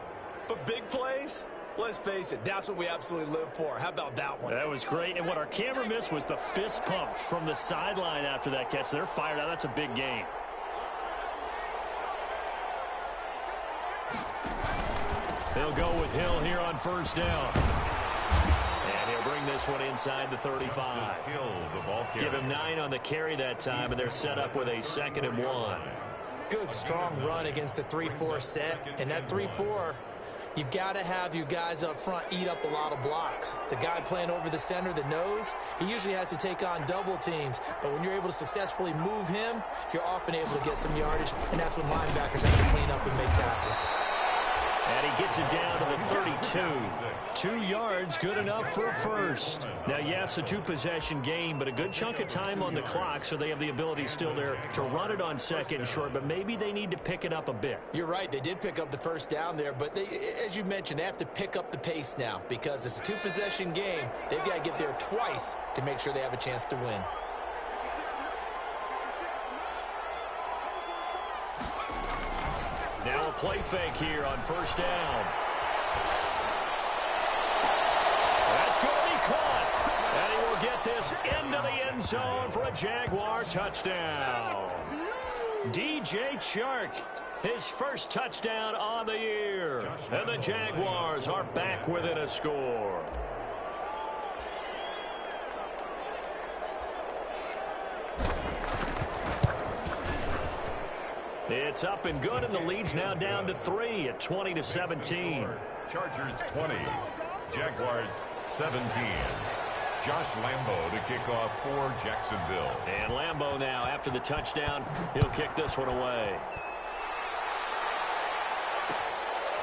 S4: But big plays, let's face it, that's what we absolutely live for. How about that one?
S1: That was great. And what our camera missed was the fist pump from the sideline after that catch. They're fired out. That's a big gain. They'll go with Hill here on 1st down. And he'll bring this one inside the 35. Give him 9 on the carry that time, and they're set up with a 2nd and 1.
S5: Good, strong run against the 3-4 set. And that 3-4, you've got to have your guys up front eat up a lot of blocks. The guy playing over the center, the nose, he usually has to take on double teams. But when you're able to successfully move him, you're often able to get some yardage, and that's when linebackers have to clean up and make tackles.
S1: And he gets it down to the 32. 2 yards, good enough for a first. Now, yes, a 2-possession game, but a good chunk of time on the clock, so they have the ability still there to run it on 2nd and short, but maybe they need to pick it up a bit.
S5: You're right. They did pick up the first down there, but they, as you mentioned, they have to pick up the pace now because it's a 2-possession game. They've got to get there twice to make sure they have a chance to win.
S1: Now a play fake here on 1st down. That's going to be caught. And he will get this into the end zone for a Jaguar touchdown. DJ Chark, his first touchdown on the year. And the Jaguars are back within a score. It's up and good, and the lead's now down to 3 at 20-17.
S3: Chargers 20, Jaguars 17. Josh Lambo to kick off for Jacksonville.
S1: And Lambo now, after the touchdown, he'll kick this one away.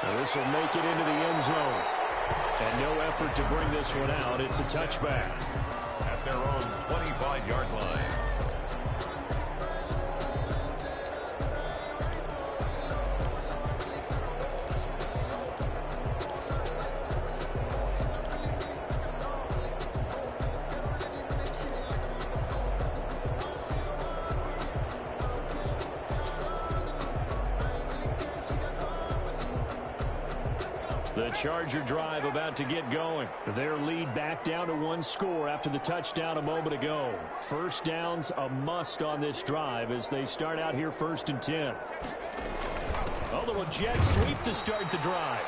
S1: Now this will make it into the end zone. And no effort to bring this one out. It's a touchback.
S3: At their own 25-yard line.
S1: The Charger drive about to get going. Their lead back down to 1 score after the touchdown a moment ago. First down's a must on this drive as they start out here 1st and 10. A little jet sweep to start the drive.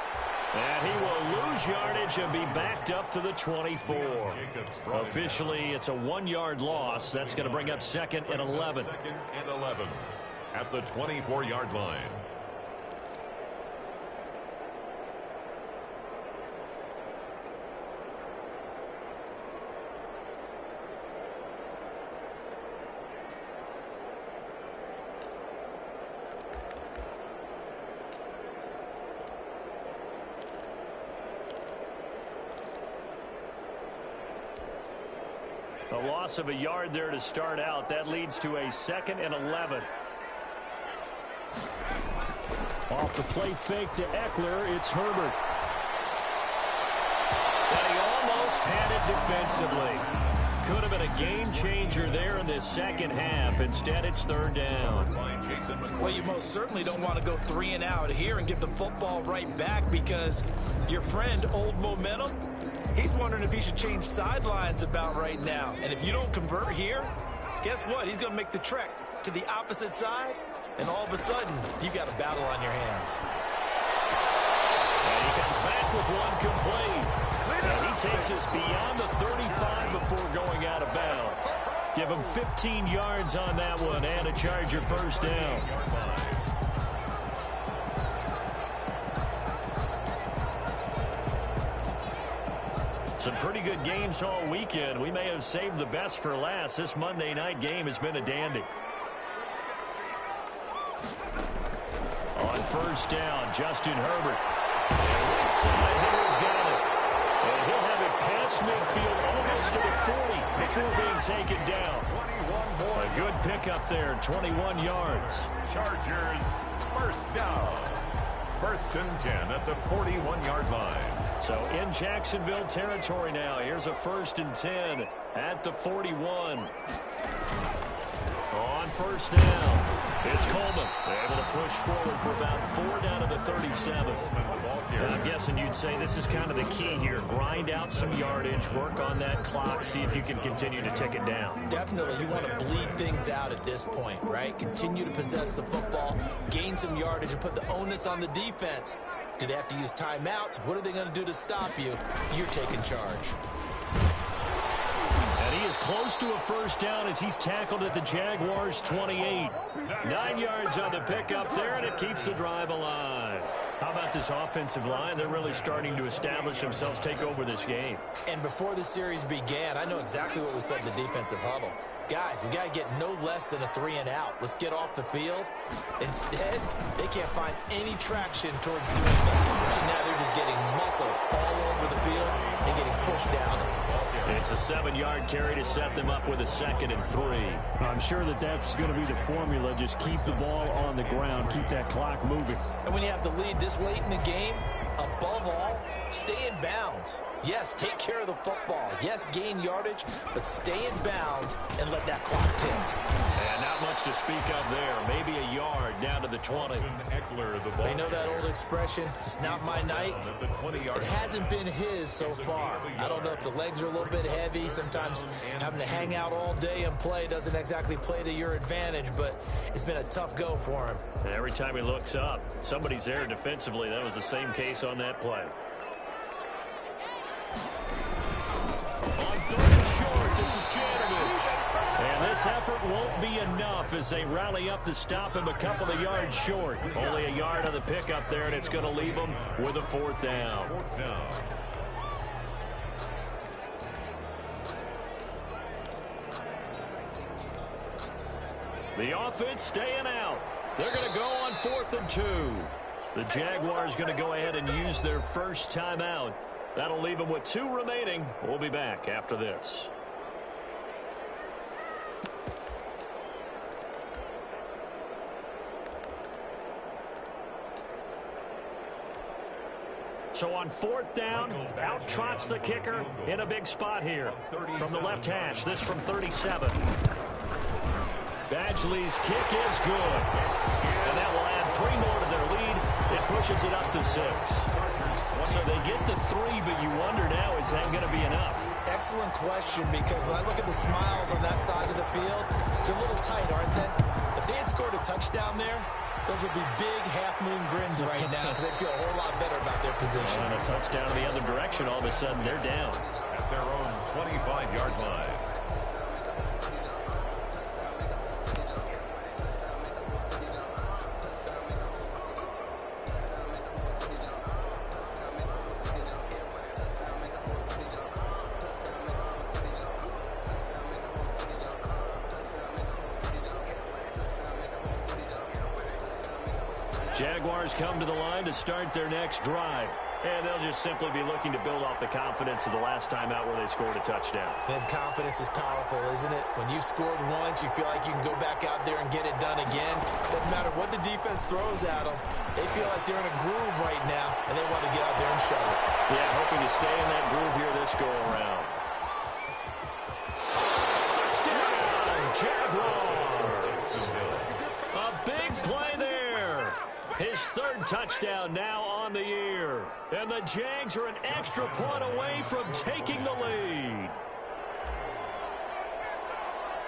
S1: And he will lose yardage and be backed up to the 24. Officially, it's a 1-yard loss. That's going to bring up 2nd and 11.
S3: 2nd and 11 at the 24-yard line.
S1: A loss of a yard there to start out. That leads to a 2nd and 11. Off the play fake to Eckler, it's Herbert. And he almost had it defensively. Could have been a game changer there in this second half. Instead, it's 3rd down.
S4: Well, you most certainly don't want to go 3 and out here and give the football right back because your friend, Old Momentum, he's wondering if he should change sidelines about right now. And if you don't convert here, guess what? He's going to make the trek to the opposite side, and all of a sudden, you've got a battle on your hands.
S1: And he comes back with one complete. And he takes us beyond the 35 before going out of bounds. Give him 15 yards on that one and a Charger first down. Some pretty good games all weekend. We may have saved the best for last. This Monday night game has been a dandy. On 1st down, Justin Herbert. And right side here has got it. And he'll have it past midfield almost to the 40 before being taken down. A good pickup there, 21 yards.
S3: Chargers first down. 1st and 10 at the 41-yard line.
S1: So in Jacksonville territory now. Here's a 1st and 10 at the 41. On 1st down, it's Coleman. Able to push forward for about 4 down to the 37. And I'm guessing you'd say this is kind of the key here. Grind out some yardage, work on that clock, see if you can continue to tick it down.
S5: Definitely, you want to bleed things out at this point, right? Continue to possess the football, gain some yardage, and put the onus on the defense. Do they have to use timeouts? What are they going to do to stop you? You're taking charge.
S1: And he is close to a first down as he's tackled at the Jaguars' 28. 9 yards on the pickup there, and it keeps the drive alive. How about this offensive line? They're really starting to establish themselves, take over this game.
S5: And before the series began, I know exactly what was said in the defensive huddle. Guys, we got to get no less than a 3-and-out. Let's get off the field. Instead, they can't find any traction towards doing that. Right now, they're just getting muscle all over the field and getting pushed down it.
S1: It's a 7-yard carry to set them up with a 2nd and 3.
S2: I'm sure that's going to be the formula. Just keep the ball on the ground. Keep that clock moving.
S4: And when you have the lead this late in the game, above all, stay in bounds. Yes, take care of the football. Yes, gain yardage, but stay in bounds and let that clock tick.
S1: And not much to speak of there. Maybe a yard down to the 20.
S5: They know that old expression, it's not my night. It hasn't been his so far. I don't know if the legs are a little bit heavy. Sometimes having to hang out all day and play doesn't exactly play to your advantage, but it's been a tough go for him.
S1: And every time he looks up, somebody's there defensively. That was the same case on that play. On 3rd and short, this is Janovich. And this effort won't be enough as they rally up to stop him a couple of yards short. Only a yard on the pickup there, and it's going to leave him with a 4th down. The offense staying out. They're going to go on 4th and 2. The Jaguars going to go ahead and use their first timeout. That'll leave them with 2 remaining. We'll be back after this. So on 4th down, out trots the kicker in a big spot here. From the left hash, this from 37. Badgley's kick is good. And that will add 3 more to their lead. It pushes it up to 6. So they get to 3, but you wonder now, is that going to be enough?
S5: Excellent question, because when I look at the smiles on that side of the field, they're a little tight, aren't they? If they had scored a touchdown there, those would be big half-moon grins right now because they feel a whole lot better about their position.
S1: And a touchdown in the other direction, all of a sudden they're down.
S3: At their own 25-yard line.
S1: Jaguars come to the line to start their next drive. And they'll just simply be looking to build off the confidence of the last time out where they scored a touchdown.
S5: And confidence is powerful, isn't it? When you've scored once, you feel like you can go back out there and get it done again. Doesn't matter what the defense throws at them. They feel like they're in a groove right now, and they want to get out there and show it.
S1: Yeah, hoping to stay in that groove here this go-around. Touchdown, Jaguars! A big play there. His 3rd touchdown now on the year. And the Jags are an extra point away from taking the lead.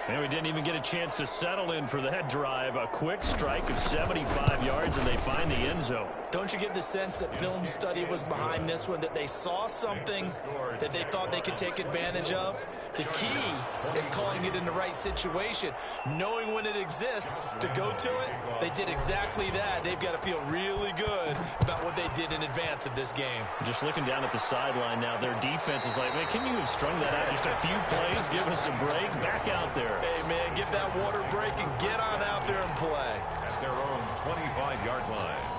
S1: And we didn't even get a chance to settle in for that drive. A quick strike of 75 yards, and they find the end zone.
S5: Don't you get the sense that film study was behind this one, that they saw something that they thought they could take advantage of? The key is calling it in the right situation, knowing when it exists to go to it. They did exactly that. They've got to feel really good about what they did in advance of this game.
S1: Just looking down at the sideline now, their defense is like, man, can you have strung that out just a few plays? Give us a break. Back out there.
S5: Hey, man, give that water break and get on out there and play.
S3: At their own 25-yard line.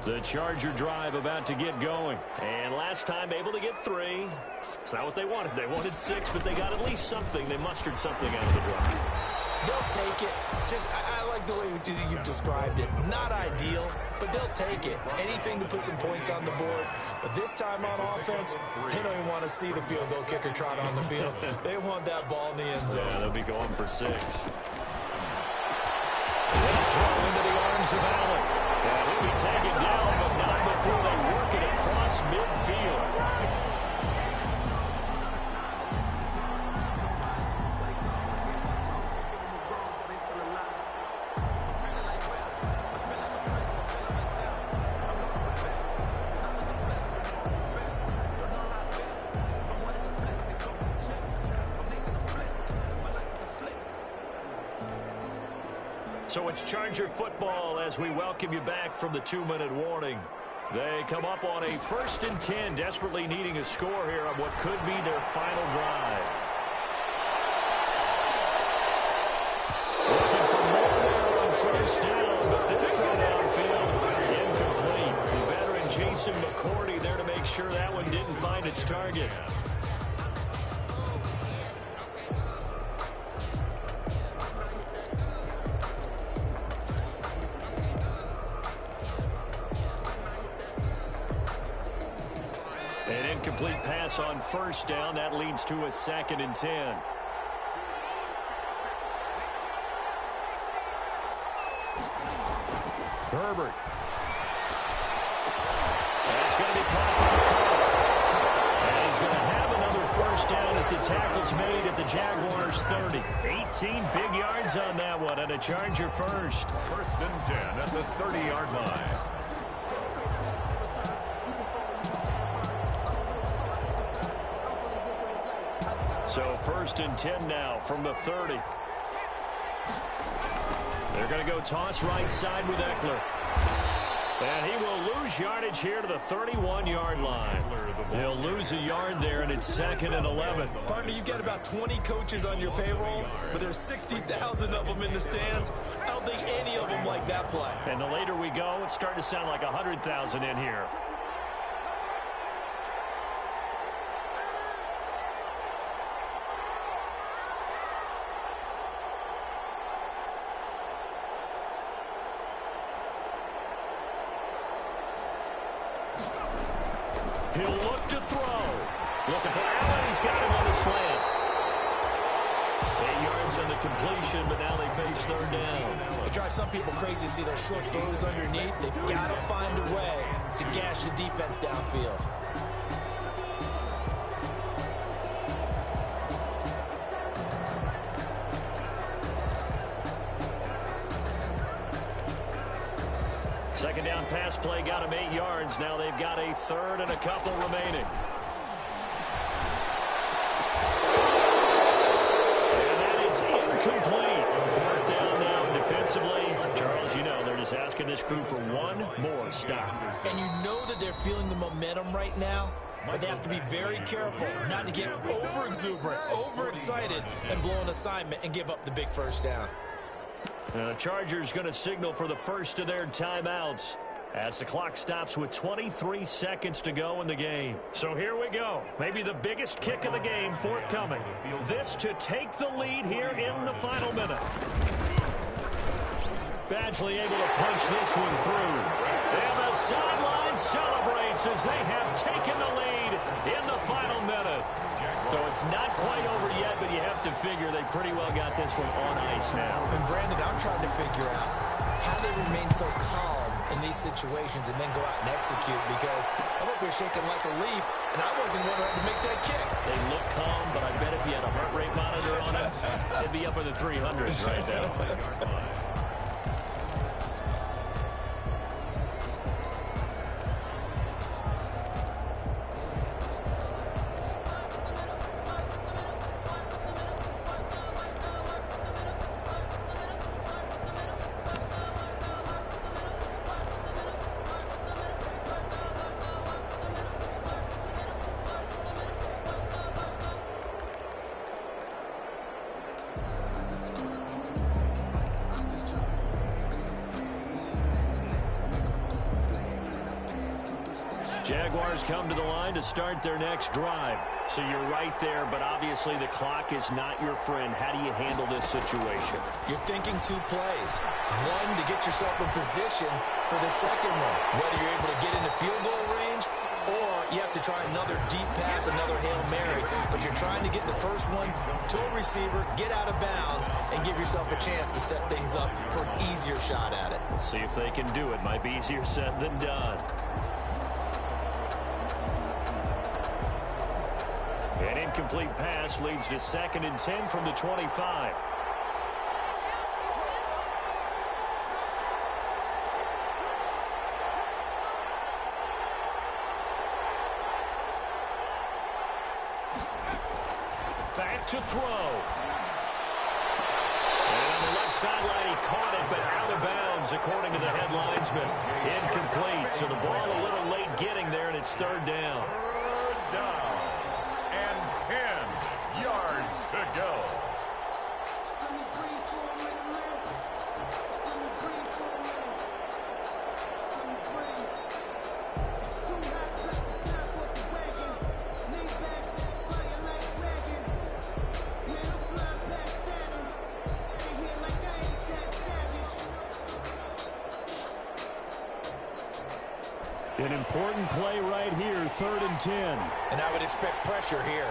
S1: The Charger drive about to get going. And last time able to get 3. It's not what they wanted. They wanted 6, but they got at least something. They mustered something out of the drive.
S5: They'll take it. Just, I like the way you've described it. Not ideal, but they'll take it. Anything to put some points on the board. But this time on offense, they don't even want to see the field goal kicker trot on the field. They want that ball in the end zone.
S1: Yeah, they'll be going for 6. Throw into the arms of Allen. And he'll be taken down, but not before they work it across midfield. So it's Charger football as we welcome you back from the 2-minute warning. They come up on a 1st and 10, desperately needing a score here on what could be their final drive. Looking for more there on 1st down, but this throw downfield incomplete. The veteran Jason McCourty there to make sure that one didn't find its target. An incomplete pass on 1st down. That leads to a 2nd and 10. Herbert. That's going to be caught by Cook. And he's going to have another 1st down as the tackle's made at the Jaguars' 30. 18 big yards on that one, and a Charger first.
S3: 1st and 10 at the 30-yard line.
S1: So 1st and 10 now from the 30. They're going to go toss right side with Eckler. And he will lose yardage here to the 31-yard line. He'll lose a yard there, and it's 2nd and 11.
S5: Partner, you've got about 20 coaches on your payroll, but there's 60,000 of them in the stands. I don't think any of them like that play.
S1: And the later we go, it's starting to sound like 100,000 in here. He'll look to throw. Looking for Allen. He's got him on the slant. 8 yards on the completion, but now they face 3rd down.
S5: It drives some people crazy to see those short throws underneath. They've got to find a way to gash the defense downfield.
S1: Second down pass play got him 8 yards. Now they've got a 3rd and a couple remaining. And that is incomplete. 4th down now defensively. Charles, you know, they're just asking this crew for one more stop.
S5: And you know that they're feeling the momentum right now, but they have to be very careful not to get over-exuberant, overexcited, and blow an assignment and give up the big 1st down.
S1: The Chargers going to signal for the first of their timeouts as the clock stops with 23 seconds to go in the game. So here we go. Maybe the biggest kick of the game forthcoming. This to take the lead here in the final minute. Badgley able to punch this one through. And the sideline celebrates as they have taken the lead in the final minute. So it's not quite over yet, but you have to figure they pretty well got this one on ice now.
S5: And Brandon, I'm trying to figure out how they remain so calm in these situations and then go out and execute, because I'm up here shaking like a leaf, and I wasn't going to make that kick.
S1: They look calm, but I bet if you had a heart rate monitor on it, it'd be up in the 300s right now. Jaguars come to the line to start their next drive. So you're right there, but obviously the clock is not your friend. How do you handle this situation?
S5: You're thinking 2 plays. One, to get yourself in position for the second one, whether you're able to get into field goal range or you have to try another deep pass, another Hail Mary. But you're trying to get the first one to a receiver, get out of bounds, and give yourself a chance to set things up for an easier shot at it.
S1: We'll see if they can do it. Might be easier said than done. An incomplete pass leads to 2nd and 10 from the 25. Back to throw. And on the left sideline, he caught it, but yards, according to the headlinesman. Incomplete, so the ball a little late getting there, and it's third down.
S3: First down, and 10 yards to go.
S1: An important play right here, 3rd and 10.
S4: And I would expect pressure here.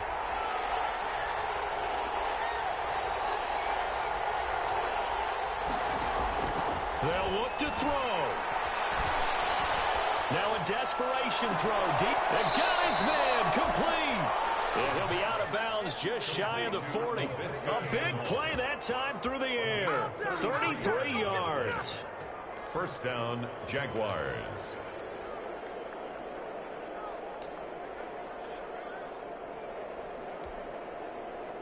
S1: They'll look to throw. Now a desperation throw deep. And got his man complete. And he'll be out of bounds just shy of the 40. A big play that time through the air. 33 yards.
S3: First down, Jaguars.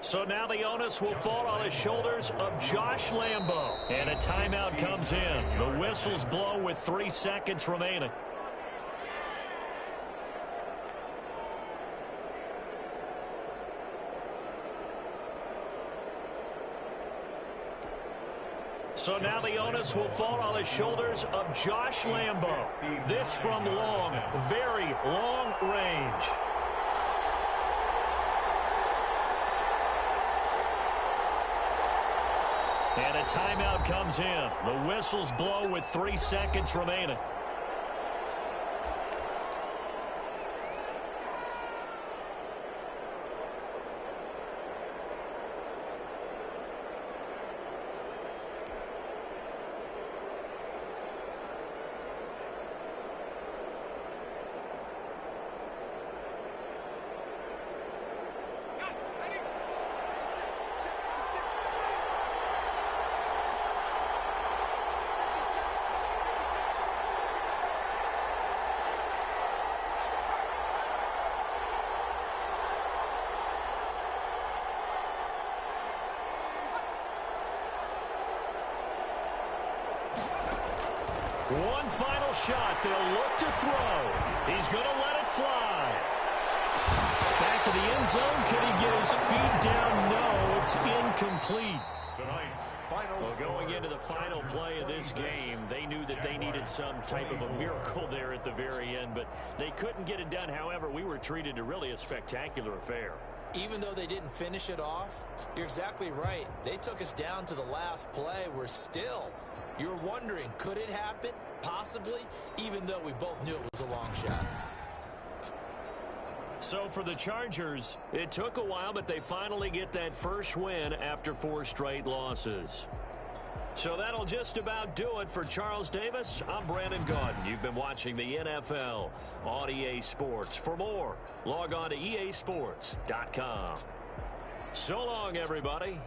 S1: So now the onus will fall on the shoulders of Josh Lambo. And a timeout comes in. The whistles blow with 3 seconds remaining. So now the onus will fall on the shoulders of Josh Lambo. This from long, very long range. And a timeout comes in. The whistles blow with 3 seconds remaining. One final shot. They'll look to throw. He's going to let it fly. Back to the end zone. Could he get his feet down? No, it's incomplete.
S3: Tonight's final
S1: Going into the final play of this game, they knew that they needed some type of a miracle there at the very end, but they couldn't get it done. However, we were treated to really a spectacular affair.
S5: Even though they didn't finish it off, you're exactly right. They took us down to the last play. We're still, you're wondering, could it happen? Possibly, even though we both knew it was a long shot.
S1: So for the Chargers, it took a while, but they finally get that first win after 4 straight losses. So that'll just about do it for Charles Davis. I'm Brandon Gaudin. You've been watching the NFL on EA Sports. For more, log on to easports.com. So long, everybody.